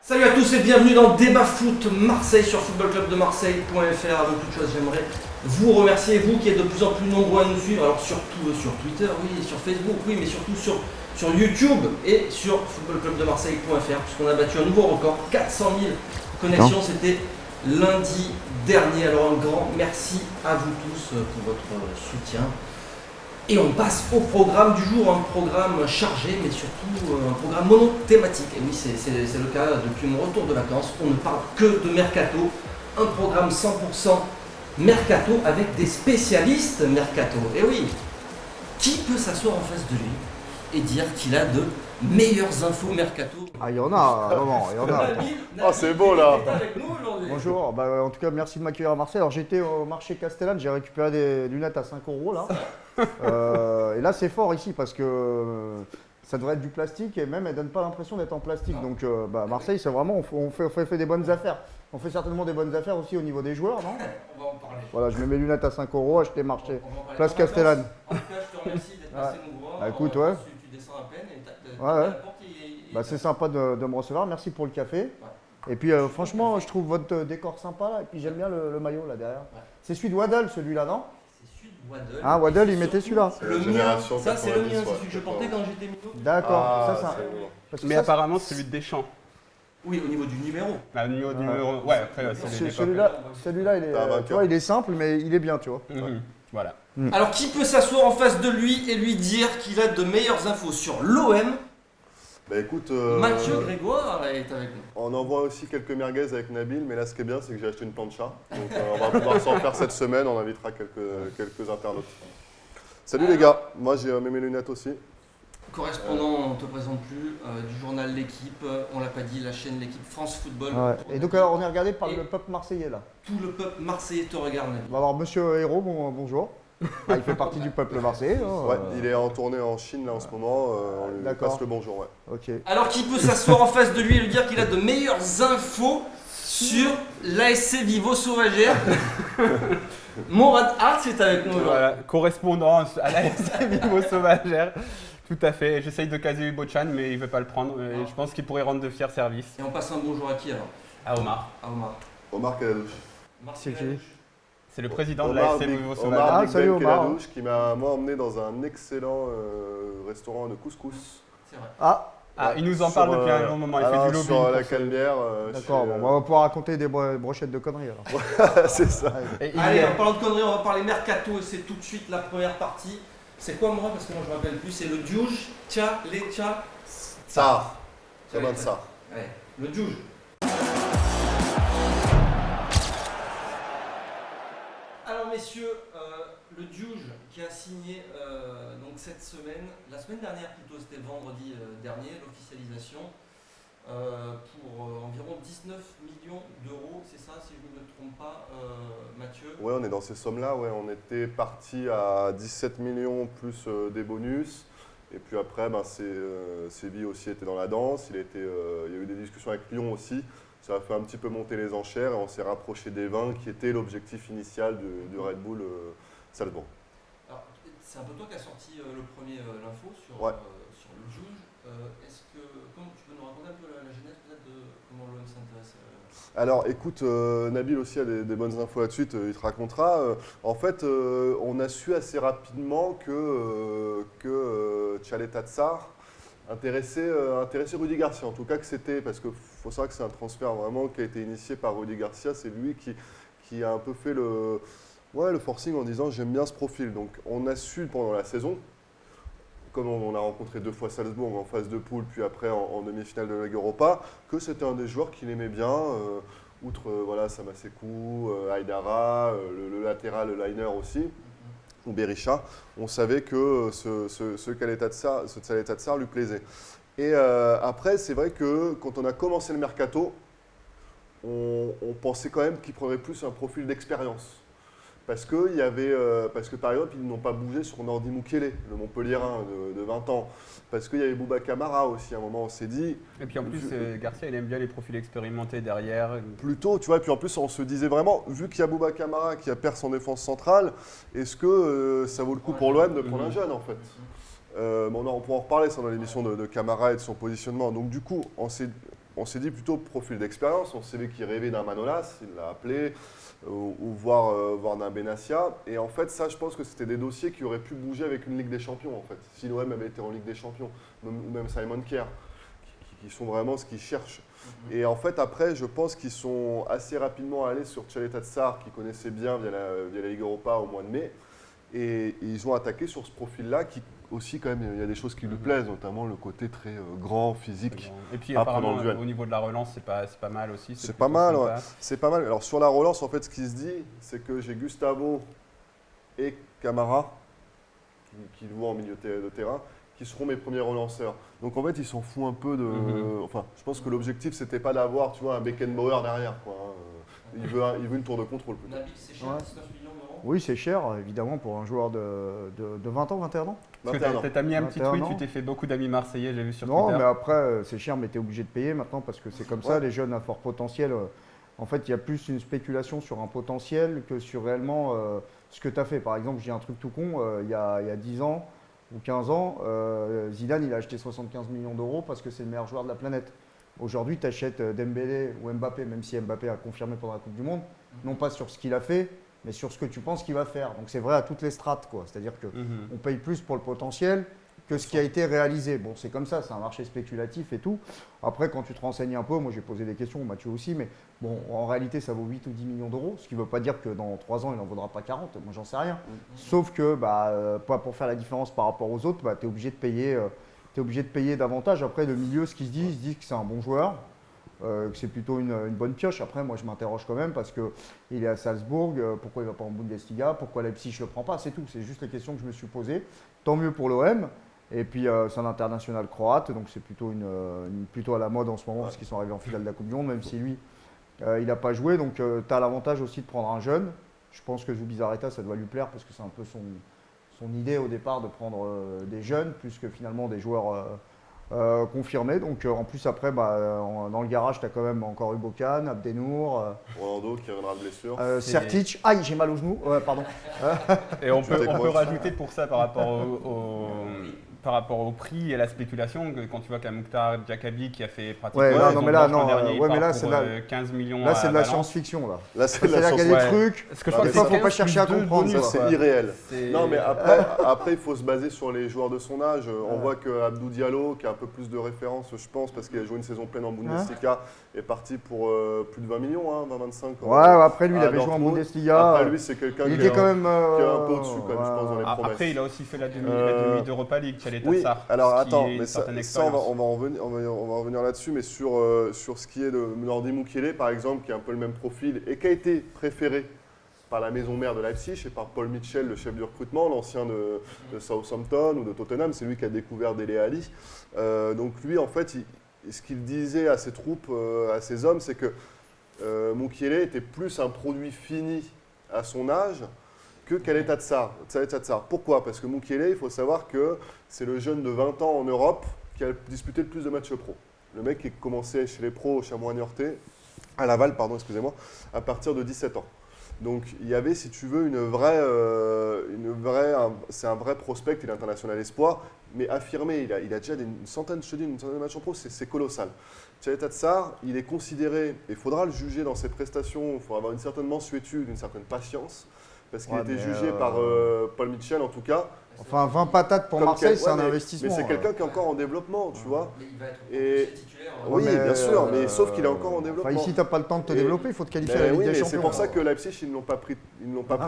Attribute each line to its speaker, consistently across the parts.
Speaker 1: Salut à tous et bienvenue dans Débat Foot Marseille sur footballclubdemarseille.fr. Avant toute chose, j'aimerais vous remercier, vous qui êtes de plus en plus nombreux à nous suivre, alors surtout sur Twitter, oui, sur Facebook, oui, mais surtout sur YouTube et sur footballclubdemarseille.fr, puisqu'on a battu un nouveau record, 400 000 connexions, c'était lundi dernier. Alors un grand merci à vous tous pour votre soutien. Et on passe au programme du jour, un programme chargé, mais surtout un programme monothématique. Et oui, c'est le cas depuis mon retour de vacances. On ne parle que de mercato, un programme 100% mercato avec des spécialistes mercato. Et oui, qui peut s'asseoir en face de lui et dire qu'il a de meilleures infos mercato?
Speaker 2: Ah, il y en a, vraiment, il y en a.
Speaker 3: Oh, c'est beau là.
Speaker 1: Avec nous aujourd'hui.
Speaker 2: Bonjour, en tout cas, merci de m'accueillir à Marseille. Alors, j'étais au marché Castellane, j'ai récupéré des lunettes à 5 € là. Et là, c'est fort ici parce que ça devrait être du plastique et même, elles ne donnent pas l'impression d'être en plastique.
Speaker 1: Non.
Speaker 2: Donc, Marseille, c'est vraiment, on fait des bonnes affaires. On fait certainement des bonnes affaires aussi au niveau des joueurs, non?
Speaker 1: On va en parler.
Speaker 2: Voilà, je mets mes lunettes à 5 €, acheté marché.
Speaker 1: On va en parler.
Speaker 2: Place Castellane.
Speaker 1: En tout cas, je te remercie d'être passé nous voir.
Speaker 2: Bah, écoute, ouais.
Speaker 1: Tu descends à peine et
Speaker 2: Ouais.
Speaker 1: la porte,
Speaker 2: C'est sympa de me recevoir, merci pour le café. Et puis franchement, je trouve votre décor sympa là, et puis j'aime bien le maillot là derrière.
Speaker 1: Ouais.
Speaker 2: C'est celui de Waddle celui-là, non?
Speaker 1: C'est celui de Waddle.
Speaker 2: Ah, Waddle,
Speaker 1: Et
Speaker 2: il mettait celui-là.
Speaker 3: C'est la
Speaker 1: Le mien,
Speaker 3: génération
Speaker 1: ça c'est le mien,
Speaker 3: 90,
Speaker 1: c'est celui que je portais quand j'étais minot.
Speaker 2: D'accord,
Speaker 3: Ah,
Speaker 2: ça.
Speaker 3: c'est bon.
Speaker 2: Parce que
Speaker 4: Mais
Speaker 2: ça,
Speaker 4: apparemment, c'est celui de Deschamps.
Speaker 1: Oui, au niveau du numéro.
Speaker 4: Le numéro. Ouais, après, c'est l'époque.
Speaker 2: celui-là, il est,
Speaker 3: T'as un vainqueur.
Speaker 2: tu vois, il est simple, mais il est bien, tu vois.
Speaker 4: Mhm. Voilà.
Speaker 1: Alors qui peut s'asseoir en face de lui et lui dire qu'il a de meilleures infos sur l'OM?
Speaker 3: Bah écoute,
Speaker 1: Mathieu Grégoire est avec nous.
Speaker 3: on envoie aussi quelques merguez avec Nabil, mais là ce qui est bien c'est que j'ai acheté une plancha. Donc on va pouvoir s'en faire cette semaine, on invitera quelques internautes. Salut les gars, moi j'ai mis mes lunettes aussi.
Speaker 1: Correspondant, on ne te présente plus, du journal L'Équipe, on l'a pas dit, la chaîne L'Équipe France Football.
Speaker 2: Ouais. Et donc alors, on est regardé par le peuple marseillais là.
Speaker 1: Tout le peuple marseillais te regarde.
Speaker 2: On va voir Monsieur Hérault, bonjour. Ah, il fait partie du peuple marseillais. Hein,
Speaker 3: Ouais, il est en tournée en Chine là en ce moment, on lui
Speaker 2: D'accord.
Speaker 3: passe le bonjour. Ouais.
Speaker 2: Ok.
Speaker 1: Alors qui peut s'asseoir en face de lui et lui dire qu'il a de meilleures infos sur l'ASC Vivo Sauvagère? Morad Hart est avec nous aujourd'hui.
Speaker 4: Voilà, correspondance à la Vivo Sauvagère. Tout à fait. J'essaye de caser Ubochan, mais il ne veut pas le prendre. Et je pense qu'il pourrait rendre de fiers services.
Speaker 1: Et on passe un bonjour à qui alors?
Speaker 4: À Omar.
Speaker 1: À Omar.
Speaker 3: Omar Kaladouche.
Speaker 2: C'est qui?
Speaker 4: C'est le président de la
Speaker 3: Omar
Speaker 4: Vivo
Speaker 3: Big
Speaker 4: Sauvagère.
Speaker 2: Ah,
Speaker 3: Ben
Speaker 2: salut, Omar.
Speaker 3: Kaladouche qui m'a moi emmené dans un excellent restaurant de couscous.
Speaker 1: C'est vrai.
Speaker 2: Ah,
Speaker 4: Ah, il nous en parle depuis un long moment. Il fait du lobbying.
Speaker 3: sur la
Speaker 4: pour ce-
Speaker 3: Canebière.
Speaker 2: d'accord,
Speaker 3: chez,
Speaker 2: bon, on va pouvoir raconter des brochettes de conneries alors.
Speaker 3: c'est ça.
Speaker 4: Et il
Speaker 1: Allez,
Speaker 4: est-
Speaker 1: en parlant de conneries, on va parler mercato et c'est tout de suite la première partie. C'est quoi moi? Parce que moi je me rappelle plus, c'est le Djouj, Tcha, Lecha,
Speaker 3: Tsar. Ça va de ça.
Speaker 1: Ouais, le Djouj. Alors messieurs, le Djouj qui a signé donc cette semaine, la semaine dernière plutôt, c'était vendredi dernier, l'officialisation pour environ 19 millions d'euros, c'est ça si je ne me trompe pas, Mathieu?
Speaker 3: Ouais, on est dans ces sommes-là. Ouais, on était parti à 17 millions plus des bonus. Et puis après, Séville aussi était dans la danse. Il y a eu des discussions avec Lyon aussi. Ça a fait un petit peu monter les enchères et on s'est rapproché des 20 qui était l'objectif initial du Red Bull Salzbourg.
Speaker 1: Alors, c'est un peu toi qui as sorti le premier l'info sur,
Speaker 3: Ouais.
Speaker 1: sur le Djouj. Est-ce que tu peux nous raconter un peu la genèse peut-être de comment l'OM s'intéresse
Speaker 3: Alors écoute, Nabil aussi a des bonnes infos là-dessus, il te racontera. En fait, on a su assez rapidement que Tchaleta Tsar intéressait Rudy Garcia. En tout cas que c'était, parce qu'il faut savoir que c'est un transfert vraiment qui a été initié par Rudy Garcia. C'est lui qui a un peu fait le forcing en disant j'aime bien ce profil. Donc on a su pendant la saison, comme on a rencontré 2 fois Salzbourg en phase de poule, puis après en demi-finale de la Ligue Europa, que c'était un des joueurs qu'il aimait bien, outre Samasekou, Aïdara, le latéral, le liner aussi, ou Berisha. On savait que ce Tchaleta Tsar lui plaisait. Et après, c'est vrai que quand on a commencé le mercato, on pensait quand même qu'il prendrait plus un profil d'expérience. Parce que par exemple, ils n'ont pas bougé sur Nordi Mukiele, le Montpellierin de 20 ans. Parce qu'il y avait Bouba Camara aussi, à un moment on s'est dit.
Speaker 4: Et puis en plus, Garcia, il aime bien les profils expérimentés derrière.
Speaker 3: Plutôt, tu vois, et puis en plus on se disait vraiment, vu qu'il y a Bouba Camara qui a perdu en défense centrale, est-ce que ça vaut le coup pour l'OM de prendre un jeune en fait? On pourra en reparler ça dans l'émission de Camara et de son positionnement. Donc du coup, on on s'est dit plutôt profil d'expérience. On savait qu'il rêvait d'un Manolas, il l'a appelé, ou voir d'un Benassia. Et en fait, ça, je pense que c'était des dossiers qui auraient pu bouger avec une Ligue des Champions, en fait. Si l'OM avait été en Ligue des Champions, ou même Simon Kjær, qui sont vraiment ce qu'ils cherchent. Et en fait, après, je pense qu'ils sont assez rapidement allés sur Tchaleta Tsar, qu'ils connaissaient bien via la Ligue Europa au mois de mai. Et ils ont attaqué sur ce profil-là qui aussi, quand même, il y a des choses qui lui plaisent, notamment le côté très grand, physique.
Speaker 4: Et puis
Speaker 3: Après,
Speaker 4: apparemment,
Speaker 3: dans le duel.
Speaker 4: au niveau de la relance, c'est pas mal aussi.
Speaker 3: C'est
Speaker 4: plutôt
Speaker 3: pas mal,
Speaker 4: sympa.
Speaker 3: ouais. C'est pas mal. Alors sur la relance, en fait, ce qui se dit, c'est que j'ai Gustavo et Camara, qui jouent en milieu de terrain, qui seront mes premiers relanceurs. Donc en fait, ils s'en foutent un peu de... Enfin, je pense que l'objectif, c'était pas d'avoir, tu vois, un Beckenbauer derrière, quoi. Il veut une tour de contrôle, plutôt.
Speaker 1: Nabil, c'est cher,
Speaker 2: Ouais.
Speaker 1: 19 millions d'euros.
Speaker 2: Oui, c'est cher, évidemment, pour un joueur de 20 ans, 21 ans.
Speaker 4: Parce
Speaker 3: 21 ans.
Speaker 4: que t'as mis un petit
Speaker 2: 21
Speaker 4: tweet,
Speaker 2: ans.
Speaker 4: tu t'es fait beaucoup d'amis marseillais, j'ai vu sur
Speaker 2: Non,
Speaker 4: Twitter.
Speaker 2: mais après, c'est cher, mais tu es obligé de payer maintenant parce que c'est comme ça, les jeunes à fort potentiel. En fait, il y a plus une spéculation sur un potentiel que sur réellement ce que tu as fait. Par exemple, j'ai un truc tout con, il y a 10 ans ou 15 ans, Zidane, il a acheté 75 millions d'euros parce que c'est le meilleur joueur de la planète. Aujourd'hui, tu achètes Dembélé ou Mbappé, même si Mbappé a confirmé pendant la Coupe du Monde, non pas sur ce qu'il a fait, mais sur ce que tu penses qu'il va faire. Donc c'est vrai à toutes les strates, quoi. C'est-à-dire que on paye plus pour le potentiel que ce qui a été réalisé. Bon, c'est comme ça, c'est un marché spéculatif et tout. Après, quand tu te renseignes un peu, moi j'ai posé des questions, Mathieu aussi, mais bon, en réalité, ça vaut 8 ou 10 millions d'euros, ce qui ne veut pas dire que dans 3 ans, il n'en vaudra pas 40, moi j'en sais rien. Sauf que, pas pour faire la différence par rapport aux autres, tu es obligé de payer davantage. Après, le milieu, ce qu'ils se disent que c'est un bon joueur, que c'est plutôt une bonne pioche. Après, moi je m'interroge quand même parce qu'il est à Salzbourg, pourquoi il ne va pas en Bundesliga, pourquoi Leipzig ne le prend pas, c'est tout. C'est juste les questions que je me suis posées. Tant mieux pour l'OM. Et puis c'est un international croate, donc c'est plutôt à la mode en ce moment parce qu'ils sont arrivés en finale de la Coupe du Monde, même si lui, il n'a pas joué. Donc tu as l'avantage aussi de prendre un jeune. Je pense que Zubizarreta, ça doit lui plaire parce que c'est un peu son idée au départ de prendre des jeunes plus que finalement des joueurs confirmés. Donc en plus après, dans le garage, tu as quand même encore Ubokan, Abdenour,
Speaker 3: Rolando qui reviendra de blessure.
Speaker 2: Sertic. Aïe, j'ai mal au genou. Pardon.
Speaker 4: Et on peut
Speaker 3: crois.
Speaker 4: rajouter pour ça par rapport au prix et la spéculation, que quand tu vois qu'un Mokhtar Diakabi qui a fait pratiquement
Speaker 2: Ouais,
Speaker 4: la
Speaker 2: non,
Speaker 4: saison
Speaker 2: mais là,
Speaker 4: blanche l'an
Speaker 2: non,
Speaker 4: dernier, il
Speaker 2: ouais, mais
Speaker 4: part
Speaker 2: là,
Speaker 4: pour,
Speaker 2: c'est de
Speaker 4: 15 millions
Speaker 2: Là, c'est
Speaker 4: à
Speaker 2: de la
Speaker 4: Valence.
Speaker 2: science-fiction.
Speaker 3: Là, c'est de la
Speaker 2: C'est-à-dire qu'il y a des
Speaker 3: science-fiction.
Speaker 2: trucs.
Speaker 4: Parce que je
Speaker 3: Ah,
Speaker 4: crois
Speaker 3: mais
Speaker 4: que
Speaker 3: ça,
Speaker 4: c'est
Speaker 2: faut pas
Speaker 4: 15
Speaker 2: chercher à
Speaker 4: plus deux
Speaker 2: comprendre,
Speaker 4: bonus,
Speaker 3: Ça,
Speaker 4: quoi.
Speaker 3: c'est irréel.
Speaker 4: C'est-
Speaker 3: Non, mais après, il faut se baser sur les joueurs de son âge. On voit que Abdou Diallo, qui a un peu plus de référence, je pense, parce qu'il a joué une saison pleine en Bundesliga, est parti pour plus de 20 millions, 20-25.
Speaker 2: Ouais, après lui, il
Speaker 3: à
Speaker 2: avait joué en
Speaker 3: Dortmund.
Speaker 2: Bundesliga.
Speaker 3: Après, lui, c'est quelqu'un
Speaker 2: Il
Speaker 3: qui
Speaker 2: était quand même.
Speaker 3: qui est un peu au-dessus, quand même, je pense, dans les
Speaker 4: Ah,
Speaker 3: promesses.
Speaker 4: après, il a aussi fait la demi d'Europa League, Tchaleta
Speaker 3: Oui,
Speaker 4: Tsar.
Speaker 3: alors
Speaker 4: ce qui
Speaker 3: attends,
Speaker 4: est une
Speaker 3: mais ça,
Speaker 4: certaine
Speaker 3: ça, on va,
Speaker 4: expérience.
Speaker 3: on va revenir là-dessus, mais sur ce qui est de Nordi Mukiele, par exemple, qui a un peu le même profil et qui a été préféré par la maison mère de Leipzig et par Paul Mitchell, le chef du recrutement, l'ancien de Southampton ou de Tottenham, c'est lui qui a découvert Dele Alli. Donc lui, en fait, ce qu'il disait à ses troupes, à ses hommes, c'est que Mukiele était plus un produit fini à son âge que Tchaleta Tsar. Pourquoi? Parce que Mukiele, il faut savoir que c'est le jeune de 20 ans en Europe qui a disputé le plus de matchs pro. Le mec qui commençait chez les pros au Chamois-Niortais, à Laval, pardon, excusez-moi, à partir de 17 ans. Donc il y avait, si tu veux, c'est un vrai prospect, il est international espoir, mais affirmé, il a déjà une centaine de matchs en pro, c'est colossal. Tchaleta Tsar, il est considéré, et il faudra le juger dans ses prestations, il faudra avoir une certaine mansuétude, une certaine patience, parce qu'il
Speaker 2: Ouais,
Speaker 3: a été
Speaker 2: mais,
Speaker 3: jugé par Paul Mitchell en tout cas.
Speaker 2: Enfin, 20 patates pour
Speaker 3: Comme
Speaker 2: Marseille,
Speaker 3: quel-
Speaker 2: c'est un
Speaker 3: ouais,
Speaker 2: investissement.
Speaker 3: Mais c'est quelqu'un qui est encore en développement, tu vois.
Speaker 1: Mais il va être
Speaker 3: Et-
Speaker 1: titulaire.
Speaker 3: Oui,
Speaker 2: Ouais, mais,
Speaker 3: bien sûr, mais sauf qu'il est encore en
Speaker 2: Enfin,
Speaker 3: développement.
Speaker 2: ici, tu n'as pas le temps de te
Speaker 3: Et-
Speaker 2: développer, il faut te qualifier à
Speaker 3: Mais
Speaker 2: la Ligue
Speaker 3: oui,
Speaker 2: des
Speaker 3: mais
Speaker 2: Champions.
Speaker 3: c'est pour ça que Leipzig, ils ne l'ont pas pris.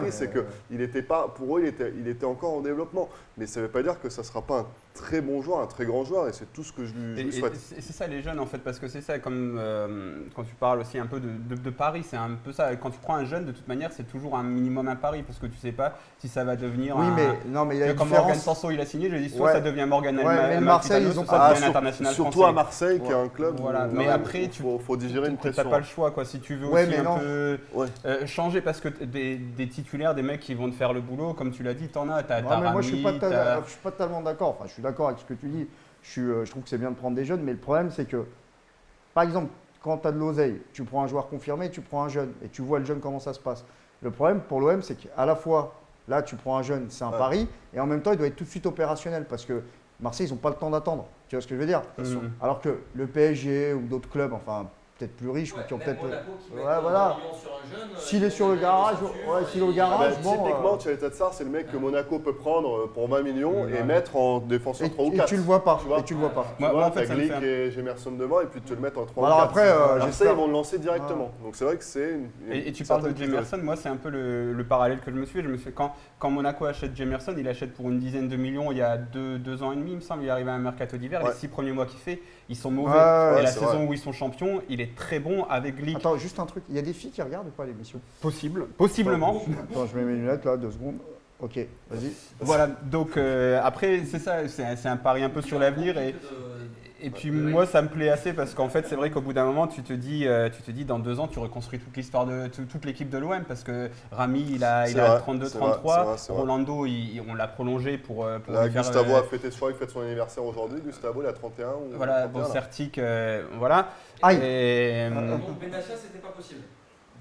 Speaker 2: mais-
Speaker 3: C'est que il était pas, pour eux, il était encore en développement. Mais ça ne veut pas dire que ça ne sera pas un très bon joueur, un très grand joueur, et c'est tout ce que je lui souhaite.
Speaker 4: Et c'est ça les jeunes en fait, parce que c'est ça, comme quand tu parles aussi un peu de Paris, c'est un peu ça. Quand tu prends un jeune, de toute manière, c'est toujours un minimum un pari, parce que tu sais pas si ça va devenir
Speaker 2: Oui,
Speaker 4: un...
Speaker 2: mais non, mais il y a une
Speaker 4: Comme Morgan
Speaker 2: différence.
Speaker 4: Sanson, il a signé, je dis soit
Speaker 2: Ouais.
Speaker 4: ça devient Morgan
Speaker 2: Ouais, mais le Marseille, ils ont
Speaker 4: soit
Speaker 2: pas-
Speaker 4: ça devient un international
Speaker 3: surtout
Speaker 4: français.
Speaker 3: à Marseille, qui est un club.
Speaker 4: Voilà,
Speaker 3: où,
Speaker 4: mais
Speaker 3: quand même,
Speaker 4: après,
Speaker 3: faut digérer une
Speaker 4: T'as
Speaker 3: pression.
Speaker 4: pas le choix, quoi. Si tu veux
Speaker 2: Ouais,
Speaker 4: aussi
Speaker 2: mais
Speaker 4: un
Speaker 2: non.
Speaker 4: peu
Speaker 3: Ouais.
Speaker 4: changer, parce que des titulaires, des mecs qui vont te faire le boulot, comme tu l'as dit, t'en as. T'as
Speaker 2: Ouais, mais moi, je suis
Speaker 4: Rami,
Speaker 2: pas totalement d'accord. Enfin, je suis d'accord avec ce que tu dis. Je trouve que c'est bien de prendre des jeunes, mais le problème, c'est que, par exemple, quand tu as de l'oseille, tu prends un joueur confirmé, tu prends un jeune, et tu vois le jeune comment ça se passe. Le problème pour l'OM, c'est qu'à la fois, là, tu prends un jeune, c'est un
Speaker 3: Ouais.
Speaker 2: pari, et en même temps, il doit être tout de suite opérationnel, parce que Marseille, ils n'ont pas le temps d'attendre. Tu vois ce que je veux dire? Alors que le PSG ou d'autres clubs, enfin peut-être plus riches, ou qui ont peut-être.
Speaker 1: Monaco qui met
Speaker 2: voilà.
Speaker 1: 1 million sur un jeune.
Speaker 2: S'il est sur le garage, s'il est au garage,
Speaker 3: typiquement, Tchaleta Tsar, c'est le mec que Monaco peut prendre pour 20 millions et mettre en défenseur 3 ou 4.
Speaker 2: Et tu le vois pas.
Speaker 3: Tu vois.
Speaker 2: Et tu le vois pas.
Speaker 4: Moi, en
Speaker 3: t'as
Speaker 4: fait,
Speaker 3: Glick et Gemerson devant et puis tu le mets en 3
Speaker 2: Alors
Speaker 3: ou 4.
Speaker 2: après,
Speaker 3: Alors ça,
Speaker 2: j'espère.
Speaker 3: ils vont le lancer directement. Donc c'est vrai que c'est
Speaker 4: Et tu parles de Jemerson, moi c'est un peu le parallèle que je me suis fait. Quand Monaco achète Jemerson, il achète pour une dizaine de millions il y a 2 ans et demi, il me semble, il est arrivé à un mercato d'hiver. Les 6 premiers mois qu'il fait, ils sont mauvais. Et la saison où ils sont champions, il est très bon avec Glick.
Speaker 2: Attends, juste un truc, il y a des filles qui regardent ou pas l'émission?
Speaker 4: Possiblement.
Speaker 2: Attends, je mets mes lunettes là, 2 secondes. Ok, vas-y.
Speaker 4: Voilà, donc après c'est ça, c'est un pari un peu sur l'avenir et puis moi ça me plaît assez parce qu'en fait c'est vrai qu'au bout d'un moment tu te dis dans 2 ans tu reconstruis toute l'histoire de toute l'équipe de l'OM parce que Rami il a 32-33, Rolando on l'a prolongé pour
Speaker 3: là,
Speaker 4: lui faire,
Speaker 3: Gustavo a fêté il fête son anniversaire aujourd'hui, Gustavo il a 31 ou
Speaker 4: voilà,
Speaker 3: 31,
Speaker 4: bon Certic voilà.
Speaker 2: Aïe.
Speaker 4: Et,
Speaker 1: Donc Benassia c'était pas possible.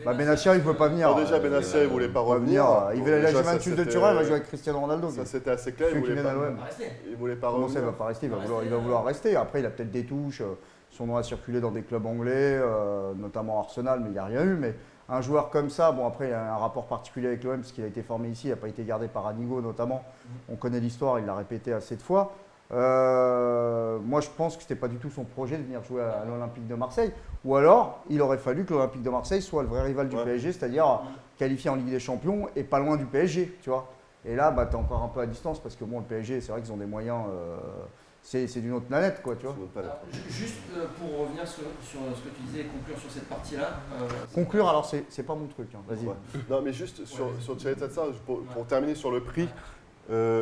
Speaker 2: Benassia il ne veut pas venir.
Speaker 3: Alors déjà Benassia il voulait pas revenir.
Speaker 2: Il veut aller à la Juventus de Turin, il va jouer avec Cristiano Ronaldo.
Speaker 3: Ça c'était assez clair, il voulait pas
Speaker 2: Comment
Speaker 3: revenir.
Speaker 2: ça, il va pas rester, il va vouloir rester. Après il a peut-être des touches, son nom a circulé dans des clubs anglais, notamment Arsenal, mais il n'y a rien eu. Mais un joueur comme ça, bon après il a un rapport particulier avec l'OM parce qu'il a été formé ici, il n'a pas été gardé par Anigo notamment. On connaît l'histoire, il l'a répété assez de fois. Moi je pense que c'était pas du tout son projet de venir jouer à l'Olympique de Marseille. Ou alors il aurait fallu que l'Olympique de Marseille soit le vrai rival du PSG, c'est-à-dire qualifié en Ligue des Champions et pas loin du PSG, tu vois. Et là tu es encore un peu à distance parce que bon le PSG c'est vrai qu'ils ont des moyens, c'est d'une autre planète quoi, tu vois.
Speaker 1: Juste pour revenir sur ce que tu disais et conclure sur cette partie-là.
Speaker 2: Conclure alors c'est pas mon truc, hein. Vas-y.
Speaker 3: Ouais. Non mais juste sur Tchaleta Tsar, pour terminer sur le prix.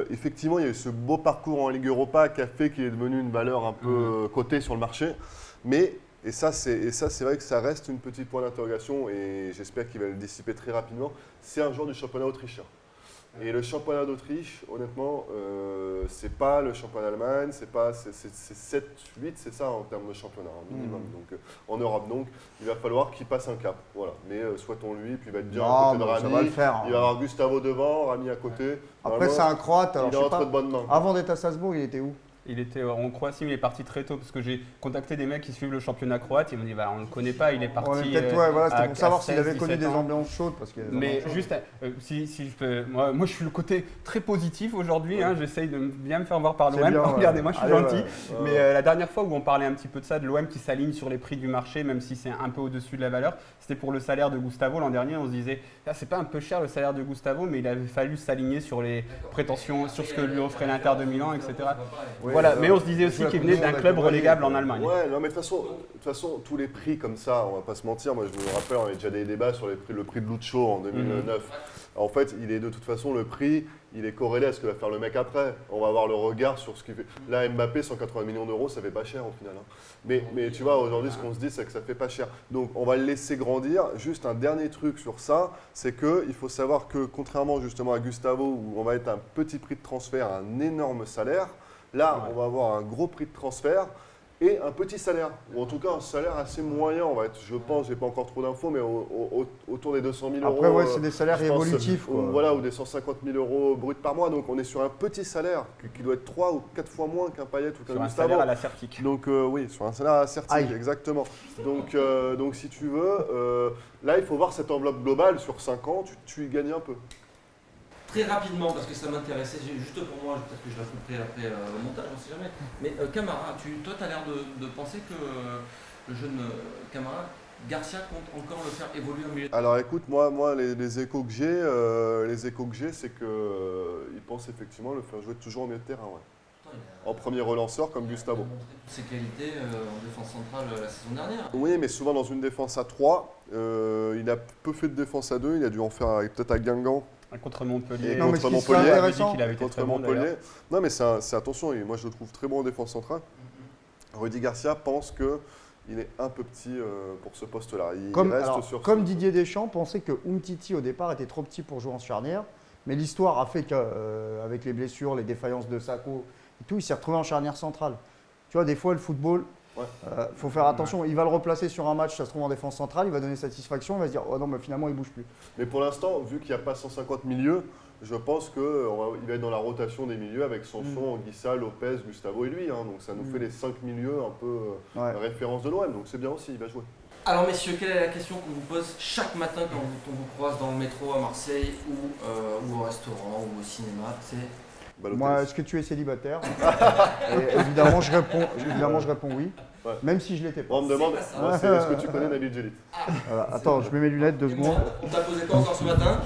Speaker 3: Effectivement, il y a eu ce beau parcours en Ligue Europa qui a fait qu'il est devenu une valeur un peu cotée sur le marché. Mais, et ça c'est vrai que ça reste une petite point d'interrogation et j'espère qu'il va le dissiper très rapidement, c'est un joueur du championnat autrichien. Et le championnat d'Autriche, honnêtement, c'est pas le championnat d'Allemagne, c'est 7-8, c'est ça en termes de championnat minimum. Donc, en Europe, donc il va falloir qu'il passe un cap. Voilà. Mais souhaitons-lui, puis il va être bien à côté de Rami.
Speaker 2: Ça va le faire.
Speaker 3: Il va avoir Gustavo devant, Rami à côté.
Speaker 2: Après c'est un Croate, alors
Speaker 3: il est entre de bonnes mains.
Speaker 2: Avant d'être à Salzbourg, il était où?
Speaker 4: Il était en Croatie, mais il est parti très tôt parce que j'ai contacté des mecs qui suivent le championnat croate. Ils m'ont dit on ne le connaît pas, il est parti.
Speaker 2: C'était pour savoir s'il avait connu
Speaker 4: 16,
Speaker 2: des
Speaker 4: 17 ans.
Speaker 2: ambiances chaudes. Parce que
Speaker 4: Mais juste, si je peux. Moi, je suis le côté très positif aujourd'hui. J'essaye de bien me faire voir par l'OM. Regardez-moi, je suis gentil. Mais la dernière fois où on parlait un petit peu de ça, de l'OM qui s'aligne sur les prix du marché, même si c'est un peu au-dessus de la valeur, c'était pour le salaire de Gustavo. L'an dernier, on se disait c'est pas un peu cher le salaire de Gustavo, mais il avait fallu s'aligner sur les prétentions, sur ce que lui offrait l'Inter de Milan, etc. Voilà, mais on se disait aussi qu'il venait d'un club relégable en Allemagne.
Speaker 3: Ouais, non mais de toute façon, tous les prix comme ça, on va pas se mentir, moi je me rappelle, on avait déjà des débats sur le prix de Lucho en 2009. En fait, il est de toute façon, le prix, il est corrélé à ce que va faire le mec après. On va avoir le regard sur ce qu'il fait. Là, Mbappé, 180 millions d'euros, ça fait pas cher au final. Mais tu vois, aujourd'hui, ce qu'on se dit, c'est que ça fait pas cher. Donc, on va le laisser grandir. Juste un dernier truc sur ça, c'est qu'il faut savoir que, contrairement justement à Gustavo, où on va être un petit prix de transfert, un énorme salaire, là, on va avoir un gros prix de transfert et un petit salaire, ou en tout cas un salaire assez moyen, on va être, je pense, j'ai pas encore trop d'infos, mais autour des 200 000 euros.
Speaker 2: Après, c'est des salaires évolutifs.
Speaker 3: Ou des 150 000 euros bruts par mois, donc on est sur un petit salaire qui doit être 3 ou 4 fois moins qu'un Payet ou qu'un Gustavo.
Speaker 4: Sur un salaire à la Certic.
Speaker 3: Donc oui, sur un salaire à la Certic, exactement. Donc si tu veux, là il faut voir cette enveloppe globale sur 5 ans, tu y gagnes un peu.
Speaker 1: Très rapidement, parce que ça m'intéressait, juste pour moi, peut-être que je la couperai après au montage, on ne sait jamais. Mais Camara, toi tu as l'air de penser que le jeune Camara, Garcia compte encore le faire évoluer au milieu de...
Speaker 3: Alors écoute, moi les échos que j'ai, c'est qu'il pense effectivement le faire jouer toujours au milieu de terrain. Ouais. En premier relanceur comme Gustavo.
Speaker 1: Il a montré toutes ses qualités en défense centrale la saison dernière.
Speaker 3: Oui, mais souvent dans une défense à 3, il a peu fait de défense à 2, il a dû en faire peut-être à Guingamp.
Speaker 4: Contre Montpellier.
Speaker 3: Et contre Montpellier,
Speaker 2: intéressant,
Speaker 4: qu'il avait été
Speaker 3: contre
Speaker 4: très bon,
Speaker 3: Montpellier. Non, mais c'est attention, et moi je le trouve très bon en défense centrale. Rudy Garcia pense qu'il est un peu petit pour ce poste-là.
Speaker 2: Comme Didier Deschamps pensait que Umtiti au départ était trop petit pour jouer en charnière, mais l'histoire a fait qu'avec les blessures, les défaillances de Sakho et tout, il s'est retrouvé en charnière centrale. Tu vois, des fois le football, faut faire attention. Il va le replacer sur un match, ça se trouve en défense centrale, il va donner satisfaction, il va se dire oh non, mais finalement il bouge plus.
Speaker 3: Mais pour l'instant, vu qu'il n'y a pas 150 milieux, je pense qu'il va être dans la rotation des milieux avec Sanson, Anguissa, Lopez, Gustavo et lui. Donc ça nous fait les 5 milieux un peu référence de l'OM. Donc c'est bien aussi, il va jouer.
Speaker 1: Alors messieurs, quelle est la question qu'on vous pose chaque matin quand on vous croise dans le métro à Marseille ou au restaurant ou au cinéma?
Speaker 2: Moi, est-ce que tu es célibataire? Et évidemment, je réponds oui, même si je l'étais pas.
Speaker 3: On me demande, est-ce que tu connais Nabil Djelit?
Speaker 2: Voilà. Attends, je mets mes lunettes 2 secondes.
Speaker 1: On t'a posé quoi encore ce matin?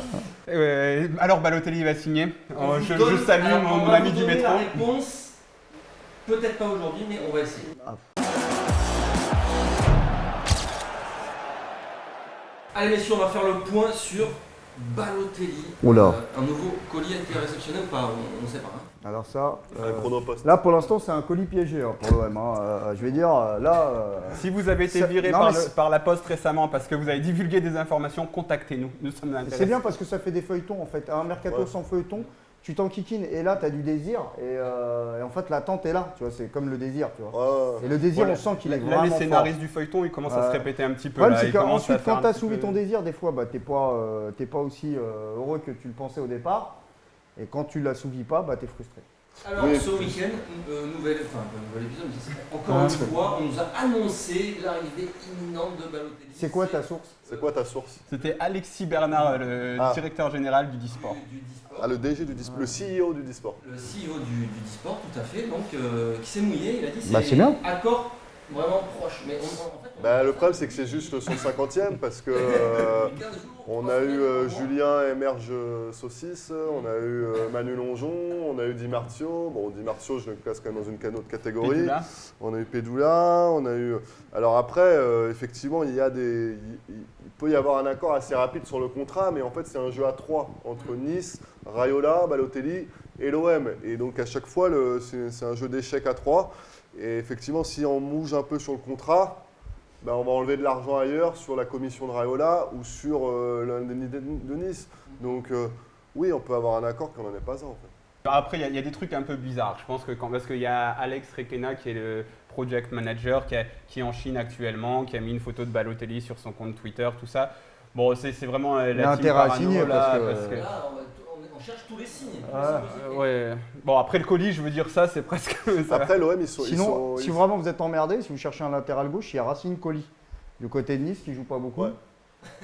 Speaker 4: Alors Balotelli va signer. Je salue mon ami du métro.
Speaker 1: La réponse, peut-être pas aujourd'hui, mais on va essayer. Allez messieurs, on va faire le point sur Balotelli.
Speaker 2: Oula.
Speaker 1: Un nouveau colis a été réceptionné ou pas? On ne sait pas. Hein.
Speaker 2: Alors ça,
Speaker 3: un chronopost.
Speaker 2: Là pour l'instant c'est un colis piégé pour l'OM. Je vais dire là.
Speaker 4: Si vous avez été viré par la poste récemment parce que vous avez divulgué des informations, contactez-nous. Nous sommes intéressés.
Speaker 2: C'est bien parce que ça fait des feuilletons en fait. Un mercato sans feuilleton, tu t'enquiquines et là tu as du désir et en fait l'attente est là. Tu vois, c'est comme le désir. Tu vois. Et le désir, on sent qu'il est vraiment
Speaker 4: les
Speaker 2: fort.
Speaker 4: scénaristes du feuilleton, ils commencent à se répéter un petit peu.
Speaker 2: Le problème, c'est qu'ensuite, quand tu as assouvi ton désir, des fois, t'es pas aussi heureux que tu le pensais au départ. Et quand tu l'assouvis pas, t'es frustré.
Speaker 1: Alors, ce week-end, nouvel épisode, encore une fois, on nous a annoncé l'arrivée imminente de Balotelli.
Speaker 2: C'est quoi ta source?
Speaker 4: C'était Alexis Bernard, le directeur général du Disport.
Speaker 3: Le DG du Disport, le CEO du Disport.
Speaker 1: Le CEO du Disport, tout à fait, donc qui s'est mouillé, il a dit
Speaker 2: c'est bien.
Speaker 1: Accord vraiment proche. Mais
Speaker 3: le problème, c'est que c'est juste son 50e parce que on a eu Julien Emerge Saucisse, on a eu Manu Longeon, on a eu Di Marzio. Bon, Di Marzio, je le classe quand même dans une autre catégorie.
Speaker 4: Pédoula.
Speaker 3: On a eu Pédoula, on a eu. Alors après, effectivement, il peut y avoir un accord assez rapide sur le contrat, mais en fait, c'est un jeu à 3 entre Nice, Raiola, Balotelli et l'OM. Et donc à chaque fois, c'est un jeu d'échecs à 3. Et effectivement, si on bouge un peu sur le contrat, on va enlever de l'argent ailleurs sur la commission de Raiola ou sur l'indemnité de Nice. Donc oui, on peut avoir un accord qu'on n'en ait pas un en fait.
Speaker 4: Après, il y a des trucs un peu bizarres. Je pense que parce qu'il y a Alex Requena qui est le project manager qui est en Chine actuellement, qui a mis une photo de Balotelli sur son compte Twitter, tout ça. Bon, c'est vraiment la team
Speaker 2: intérêt à signer
Speaker 4: là,
Speaker 1: parce que là, on cherche tous les signes.
Speaker 4: Ouais. Bon, après le colis, je veux dire ça, c'est presque.
Speaker 3: Après l'OM,
Speaker 2: Sinon, si vraiment vous êtes emmerdé, si vous cherchez un latéral gauche, il y a Racine Colli du côté de Nice qui joue pas beaucoup. Ouais.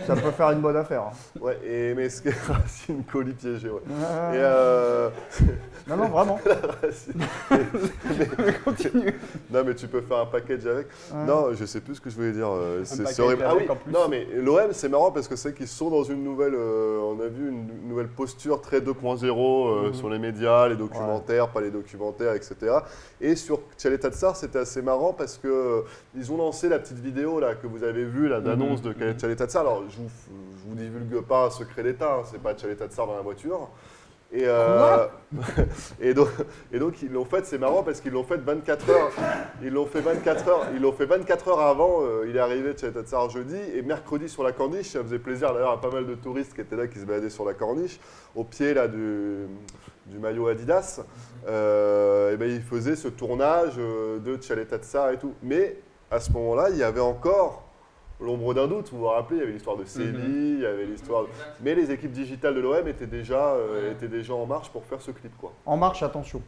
Speaker 2: Ça peut faire une bonne affaire.
Speaker 3: Ouais, mais ce qui est Racine Colli piégé, ouais.
Speaker 2: Non, vraiment.
Speaker 4: mais continue.
Speaker 3: Non, mais tu peux faire un package avec. Non, je sais plus ce que je voulais dire. C'est
Speaker 4: horrible.
Speaker 3: Ah oui, non, mais l'OM, c'est marrant parce que c'est qu'ils sont dans une nouvelle. On a vu une nouvelle posture très 2.0 sur les médias, les documentaires, pas les documentaires, etc. Et sur Tchalé Tatsar, c'était assez marrant parce que ils ont lancé la petite vidéo là que vous avez vue, d'annonce de Tchalé Tatsar. Alors, je vous divulgue pas un secret d'État, c'est pas Tchalé Tatsar dans la voiture. Et donc ils l'ont fait, c'est marrant parce qu'ils l'ont fait 24 heures. Ils l'ont fait 24 heures avant. Il est arrivé Tchalé Tatsar jeudi et mercredi sur la corniche. Ça faisait plaisir d'ailleurs à pas mal de touristes qui étaient là, qui se baladaient sur la corniche, au pied là du maillot Adidas. Il faisait ce tournage de Tchalé Tatsar et tout. Mais à ce moment-là, il y avait encore l'ombre d'un doute, vous vous rappelez, il y avait l'histoire de Séville, il y avait l'histoire. Mais les équipes digitales de l'OM étaient déjà en marche pour faire ce clip, quoi.
Speaker 2: En marche, attention.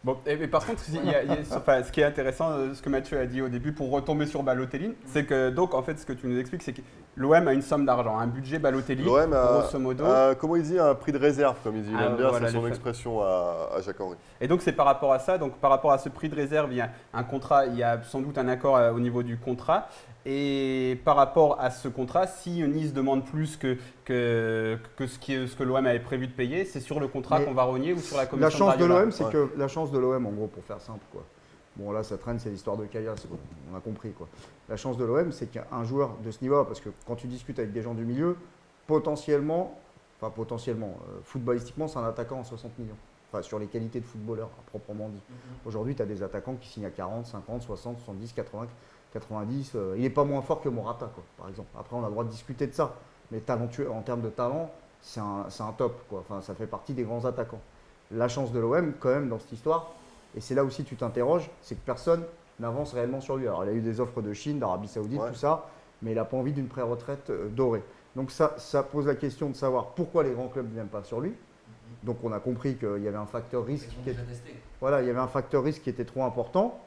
Speaker 4: Bon, mais par contre, ce qui est intéressant, ce que Mathieu a dit au début, pour retomber sur Balotelli, c'est que donc en fait, ce que tu nous expliques, c'est que l'OM a une somme d'argent, un budget Balotelli, grosso modo.
Speaker 3: Comment il dit, un prix de réserve, comme il dit. Il aime bien, c'est son expression à Jacques-Henri.
Speaker 4: Et donc c'est par rapport à ça, donc par rapport à ce prix de réserve, il y a un contrat, il y a sans doute un accord au niveau du contrat. Et par rapport à ce contrat, si Nice demande plus que ce que l'OM avait prévu de payer, c'est sur le contrat qu'on va rogner ou sur la commission.
Speaker 2: La chance de l'OM, c'est que la chance de l'OM, en gros, pour faire simple, quoi. Bon, là, ça traîne, c'est l'histoire de Kaya, on a compris, quoi. La chance de l'OM, c'est qu'un joueur de ce niveau-là, parce que quand tu discutes avec des gens du milieu, potentiellement, footballistiquement, c'est un attaquant à 60 millions. Enfin, sur les qualités de footballeur, proprement dit. Aujourd'hui, tu as des attaquants qui signent à 40, 50, 60, 70, 80. 90, il n'est pas moins fort que Morata, quoi, par exemple. Après, on a le droit de discuter de ça. Mais talentueux, en termes de talent, c'est un top, quoi. Enfin, ça fait partie des grands attaquants. La chance de l'OM, quand même, dans cette histoire, et c'est là aussi tu t'interroges, c'est que personne n'avance réellement sur lui. Alors, il a eu des offres de Chine, d'Arabie Saoudite, tout ça, mais il n'a pas envie d'une pré-retraite dorée. Donc ça pose la question de savoir pourquoi les grands clubs ne viennent pas sur lui. Donc on a compris qu'il y avait un facteur risque.
Speaker 1: Ils ont déjà testé.
Speaker 2: Voilà, il y avait un facteur risque qui était trop important.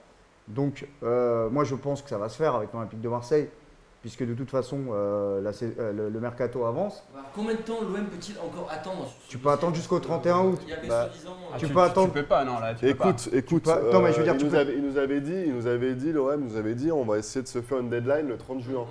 Speaker 2: Donc moi je pense que ça va se faire avec l'Olympique de Marseille, puisque de toute façon le mercato avance.
Speaker 1: Alors, combien de temps l'OM peut-il encore attendre?
Speaker 2: Tu peux attendre jusqu'au 31 août.
Speaker 1: Il y avait soi-disant.
Speaker 2: tu peux attendre.
Speaker 4: Tu peux pas, non, là. Tu peux pas.
Speaker 3: Écoute,
Speaker 2: Non, mais je veux dire,
Speaker 3: il nous avait dit, l'OM nous avait dit, on va essayer de se faire une deadline le 30 juin.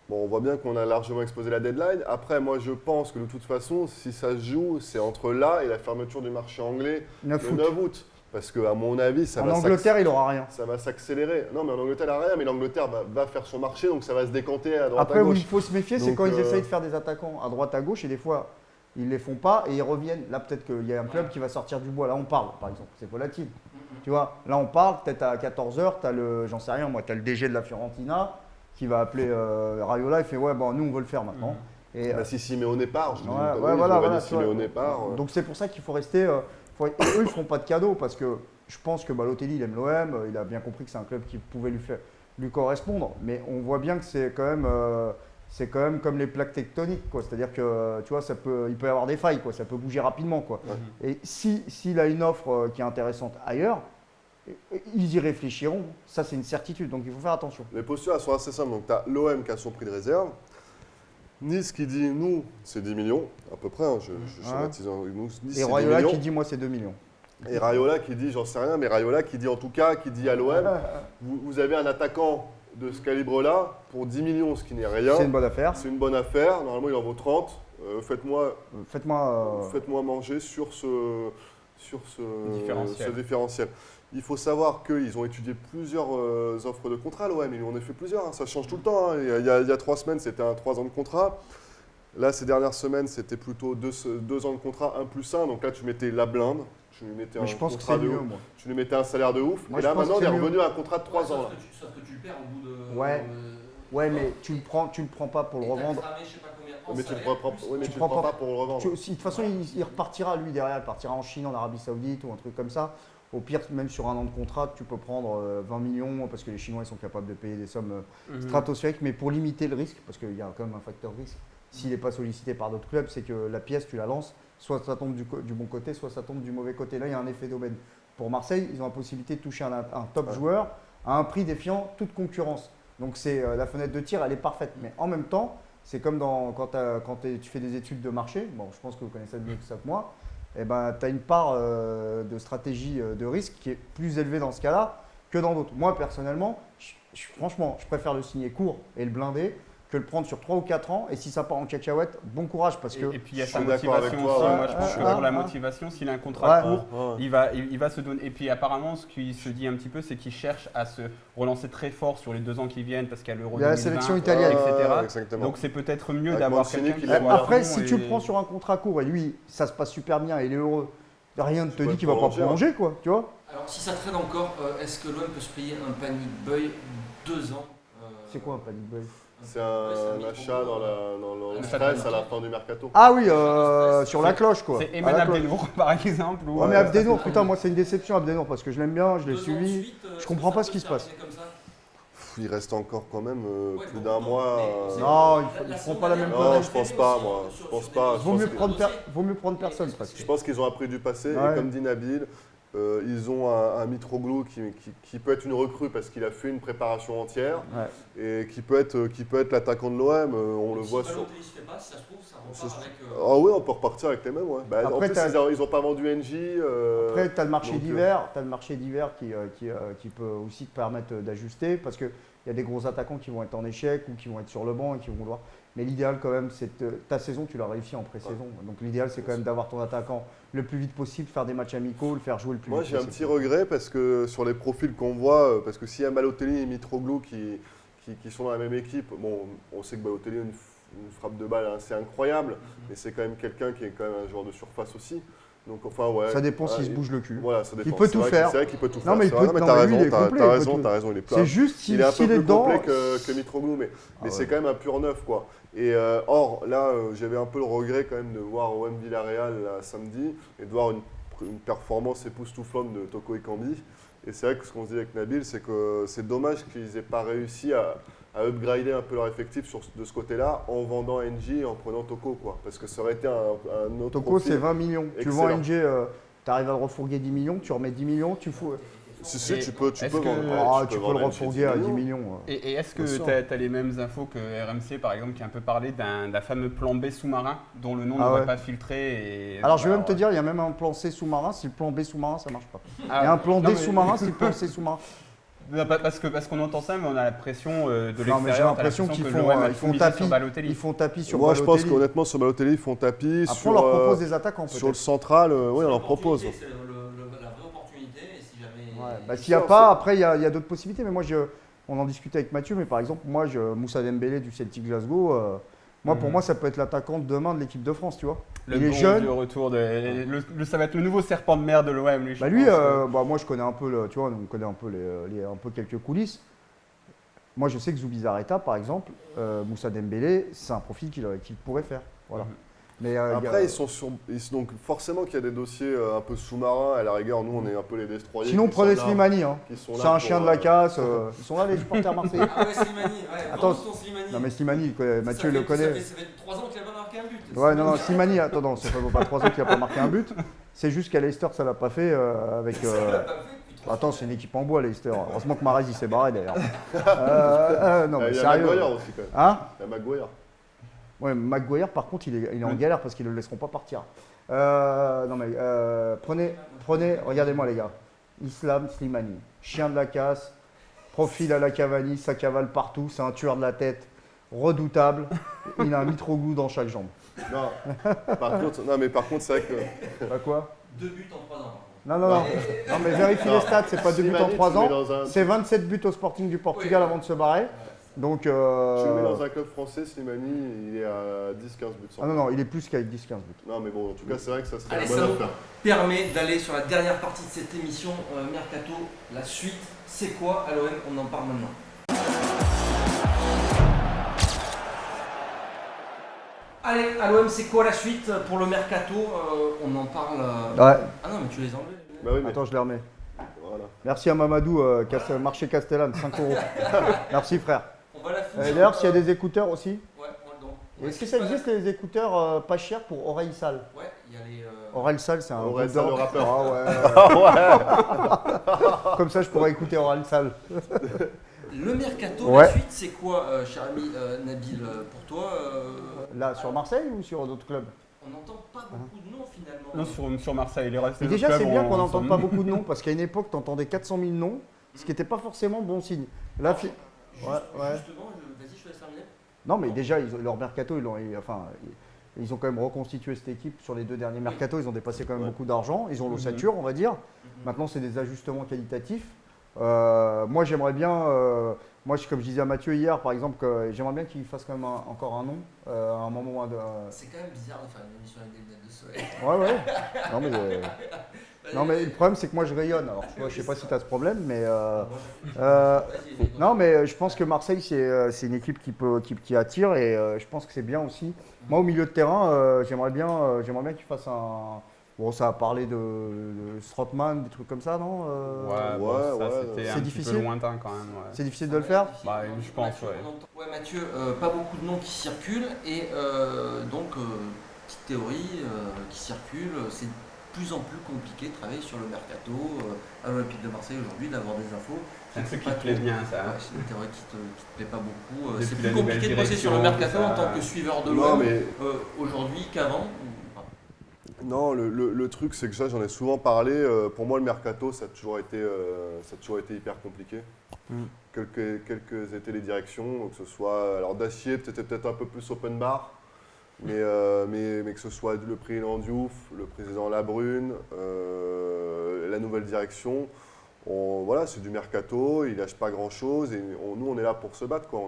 Speaker 3: Bon, on voit bien qu'on a largement exposé la deadline. Après, moi, je pense que de toute façon, si ça se joue, c'est entre là et la fermeture du marché anglais
Speaker 2: 9
Speaker 3: le 9 août. Parce qu'à mon avis,
Speaker 2: en Angleterre, il n'aura rien.
Speaker 3: ça va s'accélérer. Non, mais en Angleterre, il n'a rien, mais l'Angleterre va faire son marché, donc ça va se décanter à droite
Speaker 2: Après,
Speaker 3: à
Speaker 2: où
Speaker 3: gauche.
Speaker 2: il faut se méfier, c'est
Speaker 3: Donc,
Speaker 2: quand ils essayent de faire des attaquants à droite à gauche et des fois, ils ne les font pas et ils reviennent. Là, peut-être qu'il y a un club qui va sortir du bois. Là, on parle, par exemple. C'est volatile. Tu vois, là, on parle, peut-être à 14h, tu as j'en sais rien, moi, tu as le DG de la Fiorentina qui va appeler Raiola et fait ouais, bon, nous, on veut le faire maintenant. Et,
Speaker 3: Si Simeone part,
Speaker 2: voilà,
Speaker 3: Simeone part.
Speaker 2: Donc, c'est pour ça qu'il faut rester. Eux, ils ne feront pas de cadeaux parce que je pense que Balotelli, il aime l'OM. Il a bien compris que c'est un club qui pouvait lui correspondre. Mais on voit bien que c'est quand même comme les plaques tectoniques, quoi. C'est-à-dire que tu vois, il peut y avoir des failles, quoi. Ça peut bouger rapidement, quoi. Et s'il a une offre qui est intéressante ailleurs, ils y réfléchiront. Ça, c'est une certitude. Donc, il faut faire attention.
Speaker 3: Les postures elles sont assez simples. Donc, tu as l'OM qui a son prix de réserve. Nice qui dit, nous, c'est 10 millions, à peu près. Hein, je schématise. Nice,
Speaker 2: et Raiola qui dit, moi, c'est 2 millions.
Speaker 3: Et Raiola qui dit, j'en sais rien, mais Raiola qui dit en tout cas, qui dit à l'OM, vous avez un attaquant de ce calibre-là pour 10 millions, ce qui n'est rien.
Speaker 2: C'est une bonne affaire.
Speaker 3: C'est une bonne affaire. Normalement, il en vaut 30. Faites-moi manger sur ce différentiel. Il faut savoir qu'ils ont étudié plusieurs offres de contrat, l'OM. Ils en ont fait plusieurs. Hein. Ça change tout le temps. Hein. Il y a 3 semaines, c'était un 3 ans de contrat. Là, ces dernières semaines, c'était plutôt 2 ans de contrat, 1+1. Donc là, tu mettais la blinde. Tu lui mettais
Speaker 2: je pense que c'est mieux, moi.
Speaker 3: Tu lui mettais un salaire de ouf.
Speaker 2: Moi,
Speaker 3: et là, maintenant, on est revenu à un contrat de 3 ans.
Speaker 1: Sauf que tu le perds au bout de.
Speaker 2: Ouais, mais tu le prends pas pour le revendre.
Speaker 3: Mais tu le prends pas pour le revendre.
Speaker 2: De toute façon, il repartira, lui, derrière. Il partira en Chine, en Arabie Saoudite ou un truc comme ça. Au pire, même sur un an de contrat, tu peux prendre 20 millions parce que les Chinois ils sont capables de payer des sommes stratosphériques. Mais pour limiter le risque, parce qu'il y a quand même un facteur risque, s'il n'est pas sollicité par d'autres clubs, c'est que la pièce, tu la lances, soit ça tombe du bon côté, soit ça tombe du mauvais côté. Là, il y a un effet d'aubaine. Pour Marseille, ils ont la possibilité de toucher un top joueur à un prix défiant toute concurrence. Donc la fenêtre de tir, elle est parfaite. Mais en même temps, c'est comme quand tu fais des études de marché. Bon, je pense que vous connaissez ça mieux que ça que moi. Eh ben, tu as une part de stratégie de risque qui est plus élevée dans ce cas-là que dans d'autres. Moi, personnellement, franchement, je préfère le signer court et le blinder que le prendre sur 3 ou 4 ans. Et si ça part en cacahuète, bon courage. Parce que
Speaker 4: et puis il y a sa motivation aussi. Moi, je pense que pour la motivation, s'il a un contrat court, il va se donner. Et puis apparemment, ce qui se dit un petit peu, c'est qu'il cherche à se relancer très fort sur les 2 ans qui viennent parce qu'il y a l'Euro 2020,
Speaker 2: la sélection italienne,
Speaker 4: etc. Donc c'est peut-être mieux d'avoir quelqu'un qui soit
Speaker 2: après, si tu le prends sur un contrat court et lui, ça se passe super bien, il est heureux, rien ne te dit qu'il ne va pas prolonger, quoi, tu vois.
Speaker 1: Alors si ça traîne encore, est-ce que l'OM peut se payer un panic buy 2 ans
Speaker 2: C'est quoi un panic buy?
Speaker 3: C'est un achat dans le stress à la fin du mercato.
Speaker 2: Ah oui, sur la cloche, quoi.
Speaker 4: C'est Eman Abdenour, par exemple.
Speaker 2: Ouais, mais Abdenour, putain, moi c'est une déception, Abdenour, parce que je l'aime bien, je l'ai suivi. Je comprends pas ce qui se passe.
Speaker 3: Il reste encore quand même plus d'un mois.
Speaker 2: Non, ils ne feront pas la même chose.
Speaker 3: Non, je pense pas, moi. Je pense pas.
Speaker 2: Vaut mieux prendre personne, presque.
Speaker 3: Je pense qu'ils ont appris du passé, et comme dit Nabil, ils ont un Mitroglou qui peut être une recrue parce qu'il a fait une préparation entière et qui peut être l'attaquant de l'OM. On le voit sur. Ah oui, on peut repartir avec les mêmes. Ouais. Bah, en plus, ils n'ont pas vendu NJ.
Speaker 2: Après, tu as le marché d'hiver, qui peut aussi te permettre d'ajuster parce qu'il y a des gros attaquants qui vont être en échec ou qui vont être sur le banc et qui vont vouloir. Mais l'idéal, quand même, c'est ta saison, tu l'as réussi en pré-saison. Ouais. Donc l'idéal, c'est quand même d'avoir ton attaquant le plus vite possible, faire des matchs amicaux, le faire jouer le plus vite possible.
Speaker 3: Moi, j'ai un petit regret parce que sur les profils qu'on voit, parce que s'il y a Balotelli et Mitroglou qui sont dans la même équipe, bon, on sait que Balotelli a une frappe de balle assez incroyable, mais c'est quand même quelqu'un qui est quand même un joueur de surface aussi. Donc, enfin, ouais.
Speaker 2: Ça dépend s'il se bouge le cul.
Speaker 3: Voilà, ça dépend.
Speaker 2: Il peut tout faire.
Speaker 3: C'est vrai qu'il peut tout faire.
Speaker 2: Non, mais
Speaker 3: t'as raison, il est plein.
Speaker 2: C'est juste
Speaker 3: il est un peu plus
Speaker 2: dedans,
Speaker 3: complet que Mitroglou, mais c'est quand même un pur neuf, quoi. Et or, là, j'avais un peu le regret quand même de voir OM Villarreal là, samedi et de voir une performance époustouflante de Toko Ekambi. Et c'est vrai que ce qu'on se dit avec Nabil, c'est que c'est dommage qu'ils n'aient pas réussi à upgrader un peu leur effectif de ce côté-là en vendant NG et en prenant Toko, quoi. Parce que ça aurait été un autre
Speaker 2: Toko,
Speaker 3: profil.
Speaker 2: c'est 20 millions. Tu
Speaker 3: Excellent.
Speaker 2: vends NG, tu arrives à le refourguer 10 millions, tu remets 10 millions, tu fous.
Speaker 3: Si, tu peux
Speaker 4: est-ce
Speaker 3: vendre.
Speaker 4: que-
Speaker 2: Tu peux le refourguer à 10 millions.
Speaker 4: Et est-ce que
Speaker 3: Bien sûr.
Speaker 4: tu as les mêmes infos que RMC, par exemple, qui a un peu parlé d'un fameux plan B sous-marin dont le nom
Speaker 2: Ah
Speaker 4: n'aurait
Speaker 2: ouais.
Speaker 4: pas filtré et,
Speaker 2: Alors je vais même te dire, il y a même un plan C sous-marin, si le plan B sous-marin, ça marche pas.
Speaker 4: Ah,
Speaker 2: Il y a un plan
Speaker 4: non,
Speaker 2: D
Speaker 4: mais-
Speaker 2: sous-marin, si le plan C sous-marin.
Speaker 4: Non, parce qu'on entend ça, mais on a l'impression de l'extérieur.
Speaker 2: Non, mais j'ai l'impression qu'ils font,
Speaker 4: l'OM a
Speaker 2: ils
Speaker 4: tout
Speaker 2: font
Speaker 4: misé
Speaker 2: tapis.
Speaker 4: sur Balotelli.
Speaker 2: Ils font tapis sur
Speaker 3: Moi, je pense
Speaker 2: Balotelli.
Speaker 3: qu'honnêtement, sur Balotelli, ils font tapis.
Speaker 2: Après,
Speaker 3: sur,
Speaker 2: on leur propose des attaquants
Speaker 3: sur le
Speaker 2: peut-être.
Speaker 3: central, oui, on leur propose.
Speaker 1: C'est la vraie opportunité. Et si jamais.
Speaker 2: Ouais, bah, s'il n'y a pas, après, il y a d'autres possibilités. Mais moi, on en discutait avec Mathieu, mais par exemple, moi, Moussa Dembélé du Celtic Glasgow, pour moi, ça peut être l'attaquant de demain de l'équipe de France, tu vois.
Speaker 4: Le
Speaker 2: il est
Speaker 4: bon
Speaker 2: jeune.
Speaker 4: vieux retour ça va être le nouveau serpent de mer de l'OM, lui. je
Speaker 2: Bah lui,
Speaker 4: pense.
Speaker 2: moi je connais un peu, tu vois, on connaît un peu un peu quelques coulisses. Moi je sais que Zubizarreta, par exemple, Moussa Dembélé, c'est un profil qu'il pourrait faire. Voilà.
Speaker 4: Mhm.
Speaker 2: Mais
Speaker 3: Après, donc forcément qu'il y a des dossiers un peu sous-marins. À la rigueur, nous, on est un peu les destroyers.
Speaker 2: sinon
Speaker 3: qui
Speaker 2: prenez
Speaker 3: sont là-
Speaker 2: Slimani, hein.
Speaker 3: qui sont
Speaker 2: C'est
Speaker 3: là
Speaker 2: un chien
Speaker 3: pour,
Speaker 2: de la casse. Ils sont là les supporters marseillais.
Speaker 1: Ah ouais, Slimani. Ouais,
Speaker 2: Attends,
Speaker 1: prends ton Slimani.
Speaker 2: Non mais Slimani, Mathieu le connaît.
Speaker 1: Ça fait 3 ans qu'il n'a pas marqué un but.
Speaker 2: Ouais, non, Slimani, attends, non, ça fait pas 3 ans qu'il n'a pas marqué un but. C'est juste qu'à Leicester, ça l'a pas fait avec.
Speaker 1: Ça l'a pas fait depuis 3 ans.
Speaker 2: Attends, c'est une équipe en bois, Leicester. Heureusement que Mahrez il s'est barré d'ailleurs. Non mais
Speaker 3: Il y a
Speaker 2: sérieux.
Speaker 3: Maguire aussi, quand même.
Speaker 2: Hein?
Speaker 3: Il y a Maguire.
Speaker 2: Ouais, Maguire, par contre, il est en galère parce qu'ils ne le laisseront pas partir. Non, mais prenez, regardez-moi les gars. Islam Slimani, chien de la casse, profil à la Cavani, ça cavale partout, c'est un tueur de la tête, redoutable. Il a un Mitroglou dans chaque jambe.
Speaker 3: Non, par contre, c'est vrai que.
Speaker 2: Bah quoi?
Speaker 1: 2 buts en 3 ans.
Speaker 2: Non, non, non. Non, mais vérifie les stats, c'est pas 2 buts en
Speaker 3: Slimani,
Speaker 2: 3
Speaker 3: tu le mets
Speaker 2: ans.
Speaker 3: dans un-
Speaker 2: C'est 27 buts au Sporting du Portugal avant de se barrer. Donc.
Speaker 3: Tu le mets dans un club français, Slimani, il est à 10-15 buts.
Speaker 2: Ah non, non, il est plus qu'avec 10-15 buts.
Speaker 3: Non, mais bon, en tout cas, c'est vrai que ça serait
Speaker 1: Allez,
Speaker 3: une
Speaker 1: ça
Speaker 3: bonne
Speaker 1: nous
Speaker 3: affaire.
Speaker 1: permet d'aller sur la dernière partie de cette émission Mercato. La suite, c'est quoi à l'OM? On en parle maintenant. Allez, à l'OM, c'est quoi la suite pour le Mercato? On en parle.
Speaker 2: Ouais.
Speaker 1: Ah non, mais tu les as enlevés.
Speaker 3: Bah oui, mais
Speaker 2: Attends, je les remets.
Speaker 3: voilà.
Speaker 2: Merci à Mamadou, marché Castellane, 5 €. Merci frère.
Speaker 1: On va la finir.
Speaker 2: D'ailleurs, s'il y a des écouteurs aussi.
Speaker 1: Ouais, donc.
Speaker 2: Est-ce que ça existe les écouteurs pas chers pour oreilles sales?
Speaker 1: Ouais, il y a les.
Speaker 2: Oreilles sales, c'est un
Speaker 3: Aurel
Speaker 2: groupe
Speaker 3: Sal,
Speaker 2: de-
Speaker 3: le rappeur.
Speaker 2: Ah ouais. Comme ça, je pourrais écouter Oreilles sales.
Speaker 1: Le Mercato,
Speaker 2: Ouais.
Speaker 1: la suite, c'est quoi, cher ami Nabil, pour toi
Speaker 2: Là, sur Marseille ou sur d'autres clubs?
Speaker 1: On n'entend pas beaucoup de noms finalement.
Speaker 4: Non, sur Marseille, les restes
Speaker 2: Mais
Speaker 4: des
Speaker 2: déjà,
Speaker 4: autres
Speaker 2: c'est
Speaker 4: clubs,
Speaker 2: bien
Speaker 4: on-
Speaker 2: qu'on n'entende
Speaker 4: on-
Speaker 2: pas beaucoup de noms, parce qu'à une époque, tu entendais 400 000 noms, ce qui n'était pas forcément bon signe. Là,
Speaker 1: Juste-
Speaker 2: ouais, ouais.
Speaker 1: Justement, vas-y, je te laisse terminer.
Speaker 2: Non, mais déjà, leur mercato, ils ont quand même reconstitué cette équipe sur les 2 derniers mercatos. Ils ont dépassé quand même beaucoup d'argent. Ils ont l'ossature, on va dire. Maintenant, c'est des ajustements qualitatifs. Moi, j'aimerais bien, comme je disais à Mathieu hier, par exemple, j'aimerais bien qu'il fasse quand même encore un nom à un moment ou à un.
Speaker 1: C'est quand même bizarre de faire une émission avec des lunettes de soleil.
Speaker 2: Ouais, ouais. Non, mais le problème, c'est que moi, je rayonne. Alors, tu vois, je sais pas si tu as ce problème, mais. Non, mais je pense que Marseille, c'est une équipe qui attire et je pense que c'est bien aussi. Moi, au milieu de terrain, j'aimerais bien qu'il fasse un. Bon, ça a parlé de Strootman, des trucs comme ça, non
Speaker 4: Ouais, bon, ça,
Speaker 3: ouais,
Speaker 4: c'était
Speaker 2: c'est
Speaker 4: un petit
Speaker 2: difficile.
Speaker 4: peu lointain quand même. Ouais.
Speaker 2: C'est difficile de le faire.
Speaker 4: Bah, je pense,
Speaker 1: Mathieu,
Speaker 4: ouais.
Speaker 1: on entend- Ouais, Mathieu, pas beaucoup de noms qui circulent et donc, petite théorie qui circule, c'est de plus en plus compliqué de travailler sur le mercato à l'Olympique de Marseille aujourd'hui, d'avoir des infos.
Speaker 4: C'est un truc qui
Speaker 1: pas
Speaker 4: te plaît
Speaker 1: trop.
Speaker 4: bien, ça.
Speaker 1: Ouais, c'est une théorie qui te plaît pas beaucoup.
Speaker 4: Depuis
Speaker 1: C'est
Speaker 4: la
Speaker 1: plus
Speaker 4: nouvelle
Speaker 1: compliqué de bosser sur le
Speaker 4: direction,
Speaker 1: mercato
Speaker 4: ça-
Speaker 1: en tant que suiveur de
Speaker 3: Non,
Speaker 1: l'OM
Speaker 3: mais
Speaker 1: aujourd'hui qu'avant.
Speaker 3: non, le truc, c'est que ça, j'en ai souvent parlé. Pour moi, le mercato, ça a toujours été hyper compliqué. Quelles étaient les directions, que ce soit. Alors, Dacier, peut-être un peu plus open bar, mais que ce soit le président Diouf, le président Labrune, la nouvelle direction. Voilà, c'est du mercato, il lâche pas grand-chose et nous, on est là pour se battre, quoi.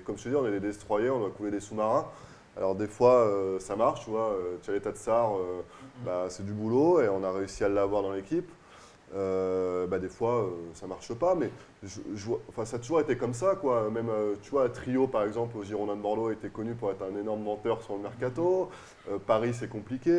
Speaker 3: Comme je te dis, on est des destroyers, on doit couler des sous-marins. Alors des fois, ça marche, tu vois, Tchaleta Tsar, c'est du boulot et on a réussi à l'avoir dans l'équipe. Des fois, ça marche pas, mais ça a toujours été comme ça, quoi. Même, tu vois, Trio, par exemple, au Girondins de Bordeaux, était connu pour être un énorme menteur sur le mercato. Paris, c'est compliqué.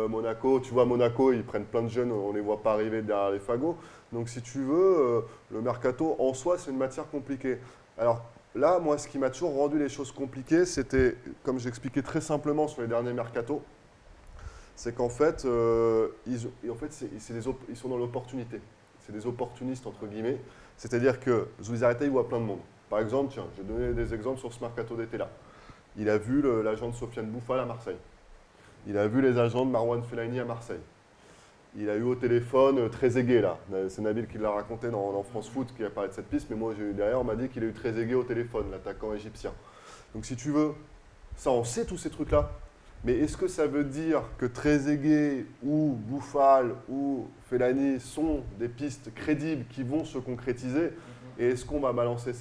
Speaker 3: Monaco, tu vois, Monaco, ils prennent plein de jeunes, on les voit pas arriver derrière les fagots. Donc, si tu veux, le mercato, en soi, c'est une matière compliquée. Alors, là, moi, ce qui m'a toujours rendu les choses compliquées, c'était, comme j'expliquais très simplement sur les derniers mercatos, c'est qu'en fait, ils sont dans l'opportunité. C'est des opportunistes, entre guillemets. C'est-à-dire que Zubizarreta, il voit plein de monde. Par exemple, tiens, je vais donner des exemples sur ce mercato d'été-là. Il a vu l'agent de Sofiane Bouffal à Marseille. Il a vu les agents de Marwan Fellaini à Marseille. Il a eu au téléphone Trezeguet, là. C'est Nabil qui l'a raconté dans France Foot, qui a parlé de cette piste, mais moi, derrière, on m'a dit qu'il a eu Trezeguet au téléphone, l'attaquant égyptien. Donc, si tu veux, ça, on sait tous ces trucs-là. Mais est-ce que ça veut dire que Trezeguet ou Bouffal ou Fellaini sont des pistes crédibles qui vont se concrétiser? Et est-ce qu'on va balancer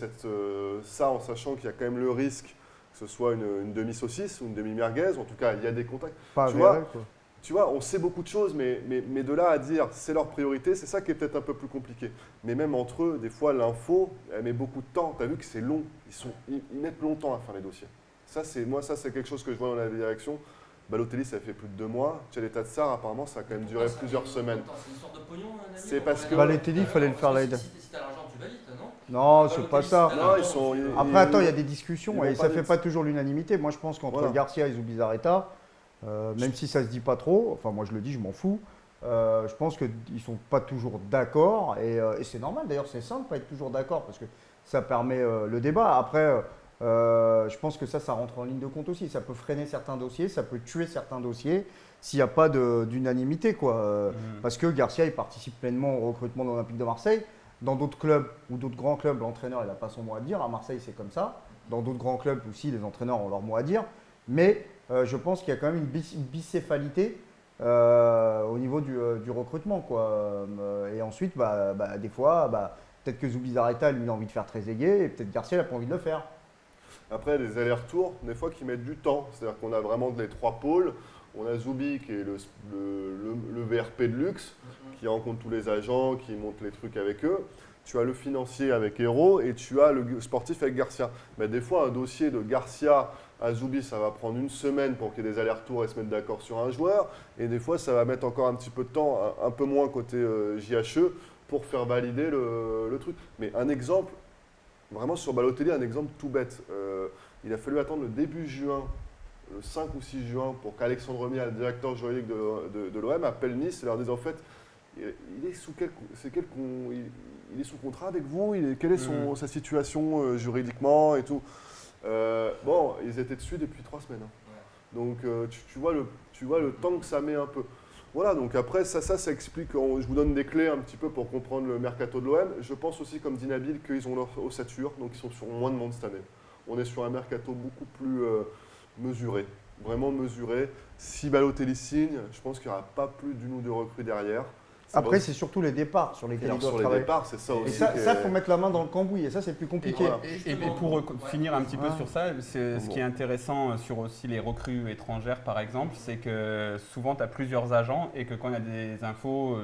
Speaker 3: ça en sachant qu'il y a quand même le risque que ce soit une demi-saucisse ou une demi-merguez? En tout cas, il y a des contacts. Tu vois, on sait beaucoup de choses, mais de là à dire c'est leur priorité, c'est ça qui est peut-être un peu plus compliqué. Mais même entre eux, des fois, l'info, elle met beaucoup de temps. Tu as vu que c'est long. Ils mettent longtemps à faire les dossiers. Ça, c'est quelque chose que je vois dans la direction. Balotelli, ça fait plus de 2 mois. Tcheleta Tsar, apparemment, ça a quand même duré plusieurs semaines.
Speaker 1: C'est une sorte de pognon,
Speaker 3: c'est parce que
Speaker 2: Balotelli, il fallait le faire l'aide.
Speaker 1: Si t'as l'argent, tu vas vite, non?
Speaker 2: Non, c'est pas ça. Après, attends, il y a des discussions et ça fait pas toujours l'unanimité. Moi, je pense qu'entre Garcia et Zubizarreta, même si ça se dit pas trop, enfin, moi je le dis, je m'en fous. Je pense qu'ils sont pas toujours d'accord et c'est normal. D'ailleurs, c'est simple, pas être toujours d'accord parce que ça permet le débat. Après. Je pense que ça rentre en ligne de compte aussi. Ça peut freiner certains dossiers, ça peut tuer certains dossiers s'il n'y a pas d'unanimité, quoi. Parce que Garcia, il participe pleinement au recrutement de l'Olympique de Marseille. Dans d'autres clubs ou d'autres grands clubs, l'entraîneur, il n'a pas son mot à dire. À Marseille, c'est comme ça. Dans d'autres grands clubs aussi, les entraîneurs ont leur mot à dire. Mais je pense qu'il y a quand même une bicéphalité au niveau du recrutement, quoi. Et ensuite, des fois, peut-être que Zubizarreta, lui, il a envie de faire Trezeguet et peut-être Garcia, il n'a pas envie de le faire.
Speaker 3: Après, les allers-retours, des fois, qui mettent du temps. C'est-à-dire qu'on a vraiment les 3 pôles. On a Zubi, qui est le VRP de luxe, qui rencontre tous les agents, qui monte les trucs avec eux. Tu as le financier avec Hero et tu as le sportif avec Garcia. Mais des fois, un dossier de Garcia à Zubi, ça va prendre 1 semaine pour qu'il y ait des allers-retours et se mettre d'accord sur un joueur. Et des fois, ça va mettre encore un petit peu de temps, un peu moins côté JHE, pour faire valider le truc. Mais un exemple, vraiment sur Balotelli, un exemple tout bête. Il a fallu attendre le début juin, le 5 ou 6 juin, pour qu'Alexandre Mial, le directeur juridique de l'OM, appelle Nice et leur dise en fait, il est sous contrat avec vous, quelle est sa situation juridiquement et tout. Bon, ils étaient dessus depuis 3 semaines. Hein. Donc tu vois le temps que ça met un peu. Voilà, donc après, ça explique, je vous donne des clés un petit peu pour comprendre le mercato de l'OM. Je pense aussi, comme dit Nabil, qu'ils ont leur ossature, donc ils sont sur moins de monde cette année. On est sur un mercato beaucoup plus mesuré, vraiment mesuré. Si Balotelli signe, je pense qu'il n'y aura pas plus d'1 ou 2 recrues derrière.
Speaker 2: Après, c'est surtout les départs sur lesquels ils doivent travailler.
Speaker 3: Sur les départs, c'est ça aussi.
Speaker 2: Et ça, il faut mettre la main dans le cambouis, et ça, c'est plus compliqué.
Speaker 4: Et pour finir un petit peu sur ça, ce qui est intéressant sur aussi les recrues étrangères, par exemple, c'est que souvent, tu as plusieurs agents et que quand il y a des infos,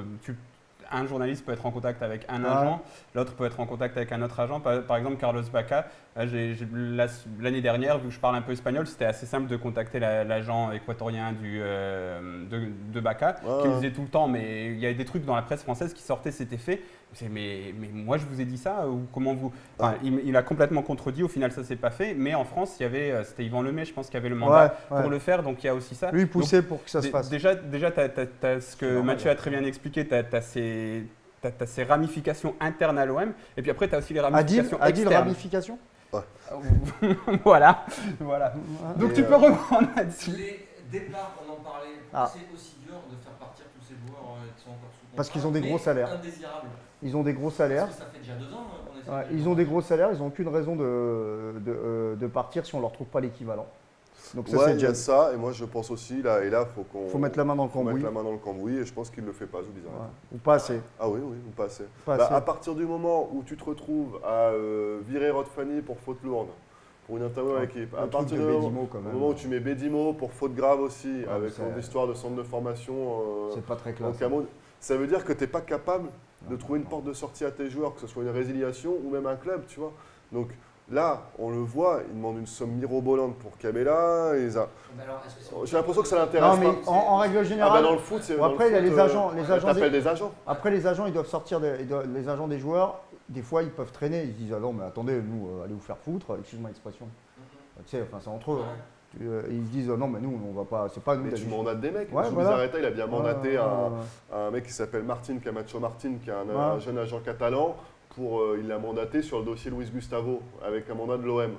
Speaker 4: un journaliste peut être en contact avec un agent, l'autre peut être en contact avec un autre agent. Par exemple, Carlos Bacca, l'année dernière, vu que je parle un peu espagnol, c'était assez simple de contacter l'agent équatorien de Bacca, qui me disait tout le temps, mais il y avait des trucs dans la presse française qui sortaient cet effet. Mais moi, je vous ai dit ça ou comment vous… Enfin, il a complètement contredit, au final, ça ne s'est pas fait. Mais en France, c'était Yvan Lemay, je pense, qui avait le mandat pour le faire, donc il y a aussi ça.
Speaker 2: Lui, il poussait pour que ça se fasse.
Speaker 4: Déjà tu as ce que Mathieu a très bien expliqué, tu as ces ramifications internes à l'OM, et puis après, tu as aussi les ramifications externes.
Speaker 2: Ramifications
Speaker 4: voilà. Donc tu peux reprendre là-dessus.
Speaker 1: Les départs, on en parlait, c'est aussi dur de faire partir tous ces joueurs qui sont encore sous contrat.
Speaker 2: Parce qu'ils ont des gros salaires.
Speaker 1: Indésirables.
Speaker 2: Ils ont des gros salaires.
Speaker 1: Parce que ça fait déjà 2 ans qu'on essaie
Speaker 2: ils ont des gros salaires, ils n'ont aucune raison de partir si on ne leur trouve pas l'équivalent.
Speaker 3: Donc ça, il y a ça, et moi je pense aussi, là,
Speaker 2: faut mettre la main dans le cambouis.
Speaker 3: Mettre la main dans le cambouis, et je pense qu'il ne le fait pas, Zubizarreta.
Speaker 2: Ou pas assez.
Speaker 3: Ah oui, ou pas assez. À partir du moment où tu te retrouves à virer Rod Fanny pour faute lourde, pour une interview avec l'équipe, à partir du moment où tu mets Bédimo pour faute grave aussi, avec son histoire de centre de formation
Speaker 2: c'est pas très classe.
Speaker 3: Ça veut dire que tu n'es pas capable de trouver une porte de sortie à tes joueurs, que ce soit une résiliation ou même un club, tu vois. Donc là, on le voit, ils demandent une somme mirobolante pour Cabella. J'ai l'impression que ça l'intéresse pas.
Speaker 2: En règle générale,
Speaker 3: dans le foot, c'est
Speaker 2: après, il y a les agents.
Speaker 3: T'appelles des agents.
Speaker 2: Après, les agents, ils doivent sortir les agents des joueurs. des fois ils peuvent traîner, ils se disent ah non mais attendez, nous allez vous faire foutre, excuse-moi l'expression. Tu sais, enfin c'est entre eux. Hein. Ils se disent non mais nous on va pas, c'est pas nous.
Speaker 3: Mais tu mandates des mecs.
Speaker 2: Ouais,
Speaker 3: Zubizarreta, il a bien mandaté un mec qui s'appelle Martin Camacho Martin, qui est un jeune agent catalan. Il l'a mandaté sur le dossier Luis Gustavo avec un mandat de l'OM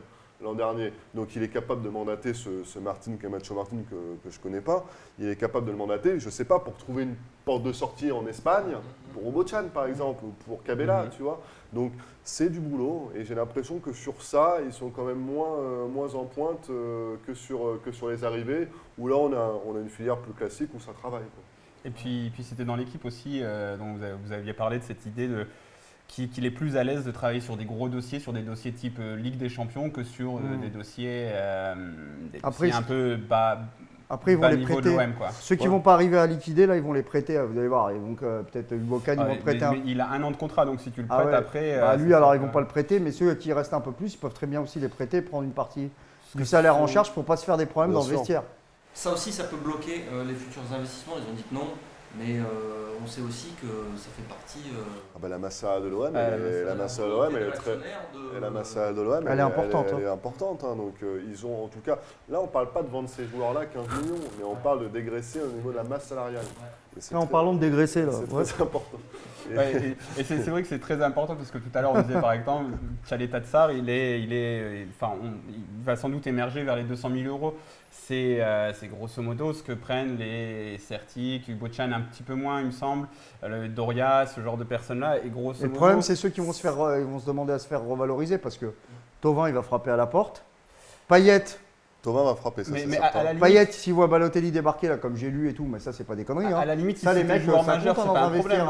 Speaker 3: l'an dernier. Donc il est capable de mandater ce Martin Camacho Martin que je connais pas. Il est capable de le mandater, je sais pas, pour trouver une porte de sortie en Espagne, pour Obochan par exemple, ou pour Cabella, tu vois. Donc c'est du boulot et j'ai l'impression que sur ça, ils sont quand même moins en pointe que sur les arrivées, où là on a une filière plus classique où ça travaille, quoi.
Speaker 4: Et puis c'était dans l'équipe aussi, dont vous aviez parlé de cette idée qu'il est plus à l'aise de travailler sur des gros dossiers, sur des dossiers type Ligue des Champions, que sur des dossiers, un peu bas.
Speaker 2: Après, ils vont les prêter.
Speaker 4: De l'OM, quoi.
Speaker 2: Ceux qui ne vont pas arriver à liquider, là, ils vont les prêter. Vous allez voir. Donc, peut-être Ubocan, ils vont le prêter.
Speaker 4: Mais il a 1 an de contrat, donc si tu le prêtes après.
Speaker 2: Lui, alors, ils ne vont pas le prêter. Mais ceux qui restent un peu plus, ils peuvent très bien aussi les prêter, prendre une partie du salaire en charge pour ne pas se faire des problèmes dans le vestiaire.
Speaker 1: Ça aussi, ça peut bloquer les futurs investissements. Ils ont dit que non. Mais on sait aussi que ça fait partie.
Speaker 3: La massa de l'OM, la massa de l'OM, elle est importante. Elle est importante. Hein. Donc ils ont, en tout cas, là on ne parle pas de vendre ces joueurs-là 15 millions, mais on parle de dégraisser au niveau de la masse salariale.
Speaker 2: Là, en parlant de dégraisser, là,
Speaker 3: c'est très important.
Speaker 4: Et c'est vrai que c'est très important parce que tout à l'heure on disait par exemple, Chalet Tatsar, il va sans doute émerger vers les 200 000 euros. C'est grosso modo ce que prennent les Certic, Ubochan un petit peu moins il me semble, le Doria, ce genre de personnes-là. Et grosso modo,
Speaker 2: le problème c'est ceux qui vont se demander à se faire revaloriser parce que Thauvin il va frapper à la porte. Payet.
Speaker 3: Thauvin va frapper, ça
Speaker 4: mais
Speaker 3: c'est certain.
Speaker 2: Payet, s'il voit Balotelli débarquer là comme j'ai lu et tout, mais ça c'est pas des conneries.
Speaker 4: À la limite,
Speaker 2: ça,
Speaker 4: si
Speaker 2: les mecs,
Speaker 4: joueurs majeurs, c'est pas un problème.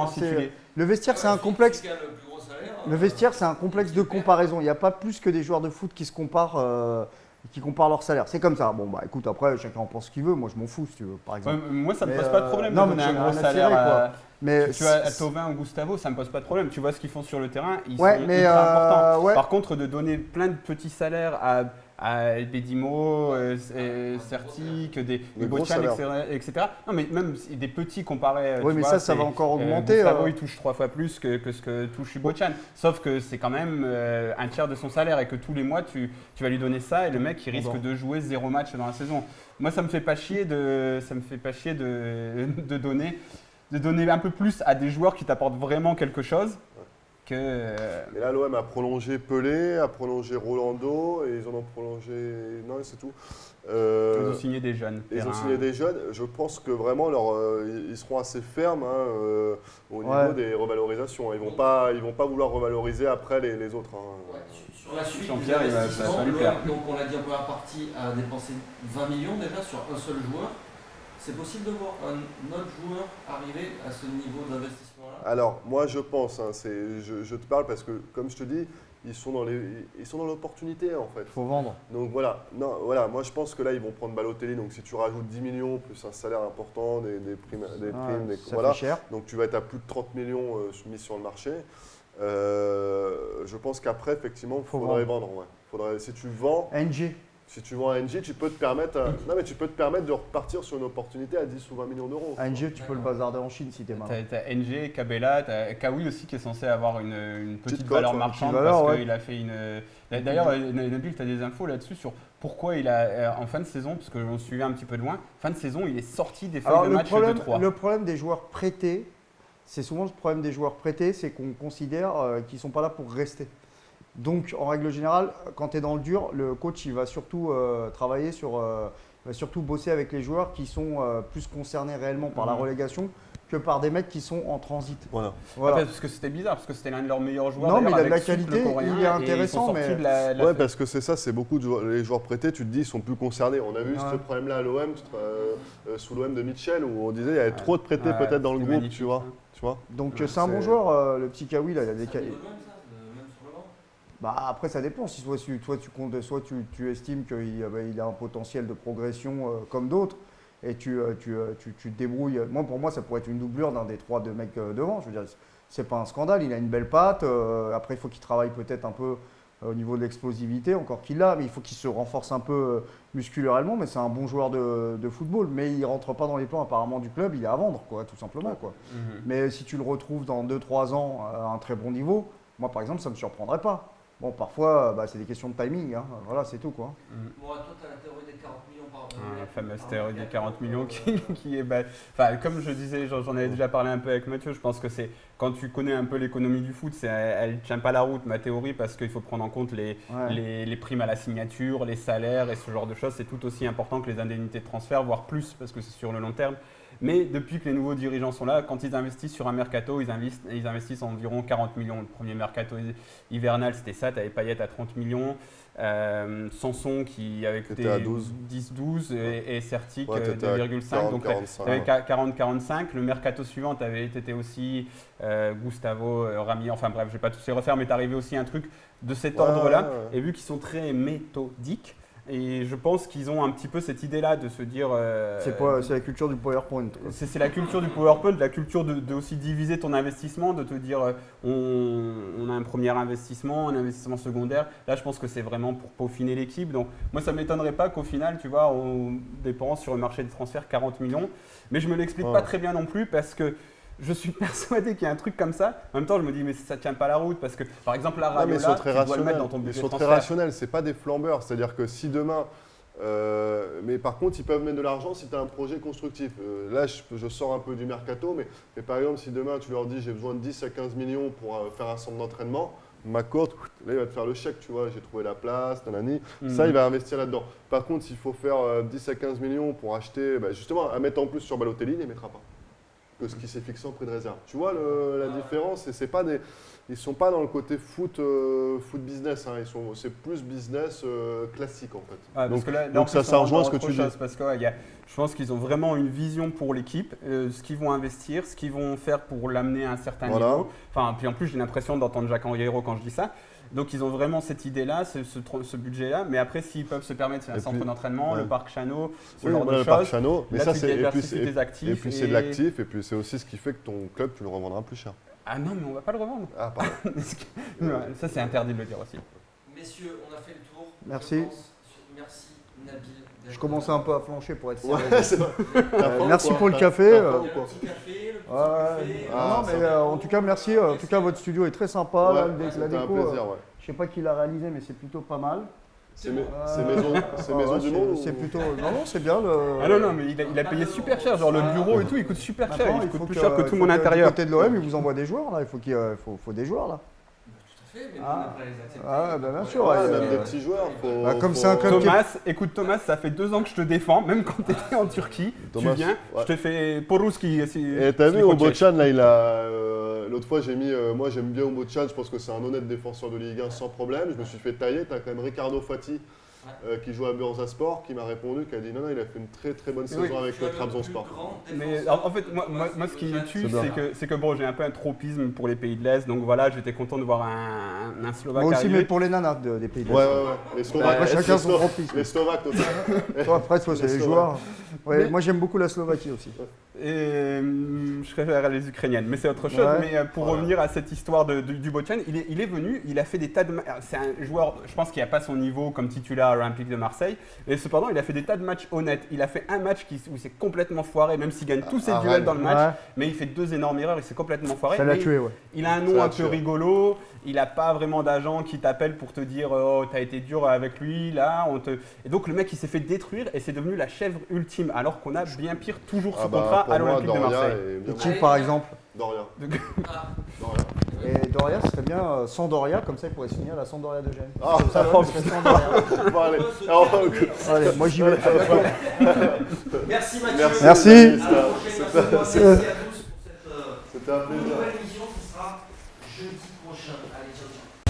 Speaker 2: Le vestiaire c'est un complexe. Le vestiaire c'est un complexe de comparaison. Il n'y a pas plus que des joueurs de foot qui se comparent. Qui comparent leur salaire. C'est comme ça. Bon, bah écoute, après, chacun en pense ce qu'il veut. Moi, je m'en fous, si tu veux, par exemple.
Speaker 4: Moi, ça ne me pose pas de problème de donner un gros salaire.
Speaker 2: Mais
Speaker 4: tu vois, à Thauvin ou Gustavo, ça ne me pose pas de problème. Tu vois ce qu'ils font sur le terrain, ils sont ultra importants. Par contre, de donner plein de petits salaires à Bedimo, Certic, des Ubochan, etc. Non, mais même des petits comparés.
Speaker 2: Oui, mais ça va encore augmenter.
Speaker 4: Gustavo, il touche 3 fois plus que ce que touche Ubochan. Sauf que c'est quand même un tiers de son salaire et que tous les mois, tu vas lui donner ça et le mec, il risque de jouer 0 match dans la saison. Moi, ça me fait pas chier de donner un peu plus à des joueurs qui t'apportent vraiment quelque chose.
Speaker 3: Et là, l'OM a prolongé Pelé, a prolongé Rolando, et ils en ont prolongé. Non, c'est tout.
Speaker 4: Ils ont signé des jeunes.
Speaker 3: Je pense que vraiment, ils seront assez fermes au niveau des revalorisations. Ils vont pas vouloir revaloriser après les autres. Hein.
Speaker 1: Sur la suite,
Speaker 4: Jean-Pierre, il va lui plaire.
Speaker 1: Donc, on l'a dit en première partie, a dépensé 20 millions déjà sur un seul joueur. C'est possible de voir un autre joueur arriver à ce niveau d'investissement-là ?
Speaker 3: Alors, moi, je pense, je te parle parce que, comme je te dis, ils sont dans l'opportunité, en fait.
Speaker 2: Il faut vendre.
Speaker 3: Donc, voilà. Moi, je pense que là, ils vont prendre Balotelli. Donc, si tu rajoutes 10 millions, plus un salaire important, des primes,
Speaker 2: ça fait cher.
Speaker 3: Donc, tu vas être à plus de 30 millions mis sur le marché. Je pense qu'après, effectivement, il faudrait vendre. Ouais. Si tu vends…
Speaker 2: NG.
Speaker 3: Si tu vends à NG, tu peux te permettre de repartir sur une opportunité à 10 ou 20 millions d'euros.
Speaker 2: À NG, tu peux le bazarder en Chine si t'es malin.
Speaker 4: T'as NG, Cabella, t'as Kawi aussi qui est censé avoir une petite valeur marchande parce qu'il a fait une… D'ailleurs, Nabil, tu as des infos là-dessus sur pourquoi il a, en fin de saison, parce que on suivait un petit peu de loin, fin de saison, il est sorti des feuilles de match de 3.
Speaker 2: Le problème des joueurs prêtés, c'est souvent le problème des joueurs prêtés, c'est qu'on considère qu'ils ne sont pas là pour rester. Donc, en règle générale, quand tu es dans le dur, le coach il va surtout travailler va surtout bosser avec les joueurs qui sont plus concernés réellement par la relégation que par des mecs qui sont en transit.
Speaker 3: Voilà.
Speaker 4: Parce que c'était bizarre, parce que c'était l'un de leurs meilleurs joueurs.
Speaker 2: Non, mais il a de la qualité, il est intéressant.
Speaker 3: Parce que c'est ça, c'est beaucoup les joueurs prêtés, tu te dis, ils sont plus concernés. On a vu ce problème-là à l'OM, sous l'OM de Mitchell, où on disait qu'il y avait trop de prêtés peut-être dans le groupe, tu vois.
Speaker 2: Donc, c'est un bon joueur, le petit Kawi, là, il a des qualités. Après, ça dépend. Si soit tu estimes qu'il a un potentiel de progression comme d'autres et tu te débrouilles. Pour moi, ça pourrait être une doublure d'un des 3 mecs devant. Je veux dire, c'est pas un scandale. Il a une belle patte. Après, il faut qu'il travaille peut-être un peu au niveau de l'explosivité, encore qu'il l'a, mais il faut qu'il se renforce un peu musculairement. Mais c'est un bon joueur de football. Mais il ne rentre pas dans les plans apparemment du club. Il est à vendre, tout simplement. Mais si tu le retrouves dans 2-3 ans à un très bon niveau, moi par exemple, ça ne me surprendrait pas. Bon, parfois, c'est des questions de timing, hein. Voilà, c'est tout quoi.
Speaker 1: Bon, toi, tu as la théorie des 40 millions par rapport
Speaker 4: La fameuse théorie des 40 millions qui est. Enfin, comme je disais, j'en avais déjà parlé un peu avec Mathieu, je pense que c'est. Quand tu connais un peu l'économie du foot, elle ne tient pas la route, ma théorie, parce qu'il faut prendre en compte les primes à la signature, les salaires et ce genre de choses. C'est tout aussi important que les indemnités de transfert, voire plus, parce que c'est sur le long terme. Mais depuis que les nouveaux dirigeants sont là, quand ils investissent sur un mercato, ils investissent environ 40 millions. Le premier mercato hivernal, c'était ça, tu avais Payet à 30 millions, Sanson qui avait coûté 10-12 et Sertic 2,5, donc tu avais 40-45. Le mercato suivant, tu avais été aussi Gustavo, Rami, enfin bref, je ne vais pas tous les refaire, mais tu arrivé aussi un truc de cet ordre-là. Et vu qu'ils sont très méthodiques, et je pense qu'ils ont un petit peu cette idée-là de se dire…
Speaker 2: c'est la culture du PowerPoint.
Speaker 4: C'est la culture du PowerPoint, la culture de aussi diviser ton investissement, de te dire on a un premier investissement, un investissement secondaire. Là, je pense que c'est vraiment pour peaufiner l'équipe. Donc, moi, ça ne m'étonnerait pas qu'au final, tu vois, on dépense sur le marché des transferts 40 millions. Mais je ne me l'explique pas très bien non plus parce que je suis persuadé qu'il y a un truc comme ça. En même temps, je me dis, mais ça ne tient pas la route parce que, par exemple, la Rayola, tu dois le mettre dans ton budget de transfert.
Speaker 3: Ils sont très rationnels, ce n'est pas des flambeurs. C'est-à-dire que si demain… mais par contre, ils peuvent mettre de l'argent si tu as un projet constructif. Là, je sors un peu du mercato, mais par exemple, si demain tu leur dis j'ai besoin de 10 à 15 millions pour faire un centre d'entraînement, McCourt, là, il va te faire le chèque, tu vois, j'ai trouvé la place, nanani. Ça, il va investir là-dedans. Par contre, s'il faut faire 10 à 15 millions pour acheter, justement, à mettre en plus sur Balotelli, il ne les mettra pas que ce qui s'est fixé en prix de réserve. Tu vois la différence, c'est pas des… Ils ne sont pas dans le côté foot business, hein. C'est plus business classique en fait.
Speaker 4: Ah,
Speaker 3: donc ça rejoint ce que tu dis.
Speaker 4: Parce que je pense qu'ils ont vraiment une vision pour l'équipe, ce qu'ils vont investir, ce qu'ils vont faire pour l'amener à un certain niveau. Enfin, puis en plus, j'ai l'impression d'entendre Jacques Henriero quand je dis ça. Donc ils ont vraiment cette idée-là, ce budget-là, mais après s'ils peuvent se permettre un centre d'entraînement, le parc Chano, ce genre de choses.
Speaker 3: Le parc Chano, mais
Speaker 4: là,
Speaker 3: ça
Speaker 4: c'est
Speaker 3: tes actifs. Et puis c'est de l'actif, et puis c'est aussi ce qui fait que ton club tu le revendras plus cher.
Speaker 4: Ah non, mais on ne va pas le revendre.
Speaker 3: Ah pardon.
Speaker 4: Ça c'est interdit de le dire aussi.
Speaker 1: Messieurs, on a fait le tour.
Speaker 2: Merci.
Speaker 1: Merci Nabil.
Speaker 2: Je commençais un peu à flancher pour être sérieux.
Speaker 3: Ouais, c'est vrai.
Speaker 2: Merci pour le café.
Speaker 1: Le petit café, le petit café.
Speaker 2: Non, mais en tout cas, merci. En tout cas, votre studio est très sympa.
Speaker 3: Ouais,
Speaker 2: la déco,
Speaker 3: un plaisir, ouais.
Speaker 2: Je sais pas qui l'a réalisé, mais c'est plutôt pas mal.
Speaker 3: C'est Maison du Monde.
Speaker 2: C'est plutôt. Non, c'est bien.
Speaker 4: Ah non, mais il a payé super cher. Genre le bureau et tout, il coûte super cher. Il coûte plus cher que tout mon intérieur.
Speaker 2: Du côté de l'OM, il vous envoie des joueurs là. Il faut des joueurs là.
Speaker 1: Mais on n'a pas les accepter.
Speaker 2: Bien sûr.
Speaker 3: Même des petits joueurs.
Speaker 2: Comme c'est un club
Speaker 4: écoute Thomas, ça fait 2 ans que je te défends, même quand tu étais en Turquie,
Speaker 3: Thomas,
Speaker 4: tu viens, je te fais Porouski.
Speaker 3: Et t'as vu, Obocan, là, l'autre fois, j'ai mis, moi j'aime bien Obocan, je pense que c'est un honnête défenseur de Ligue 1 sans problème. Je me suis fait tailler, t'as quand même Ricardo Fati qui joue à Bursaspor, qui m'a répondu, qui a dit non, il a fait une très très bonne saison avec le Trabzonspor.
Speaker 4: Mais en fait, moi ce qui me tue, c'est que bon, j'ai un peu un tropisme pour les pays de l'Est, donc voilà, j'étais content de voir un Slovaque.
Speaker 2: Moi aussi,
Speaker 4: arriver.
Speaker 2: mais pour les nanas des pays de l'Est.
Speaker 3: Ouais. Les Slovaques,
Speaker 2: chacun son tropisme.
Speaker 3: Les Slovaques,
Speaker 2: après, c'est les joueurs. Ouais, moi, j'aime beaucoup la Slovaquie aussi.
Speaker 4: Et je préfère les Ukrainiennes, mais c'est autre chose. Mais pour revenir à cette histoire du Bocan, il est venu, il a fait des tas de matchs. C'est un joueur, je pense qu'il n'a pas son niveau comme titulaire à l'Olympique de Marseille, et cependant il a fait des tas de matchs honnêtes. Il a fait un match où c'est complètement foiré, même s'il gagne tous ses duels dans le match, mais il fait 2 énormes erreurs, il s'est complètement foiré.
Speaker 2: Ça l'a tué,
Speaker 4: Il a un nom un peu rigolo, il n'a pas vraiment d'agent qui t'appelle pour te dire oh t'as été dur avec lui, là Et donc le mec il s'est fait détruire et c'est devenu la chèvre ultime, alors qu'on a bien pire toujours sous contrat à l'Olympique de Marseille.
Speaker 2: Et qui par exemple?
Speaker 3: Doria.
Speaker 2: Et Doria, ce serait bien sans Doria, comme ça il pourrait signer à la Sampdoria de Gênes. Allez, moi j'y vais.
Speaker 1: Merci Mathieu.
Speaker 2: Merci.
Speaker 1: Merci à tous pour cette
Speaker 3: C'était un plaisir.
Speaker 1: nouvelle émission qui sera jeudi prochain. Allez, ciao.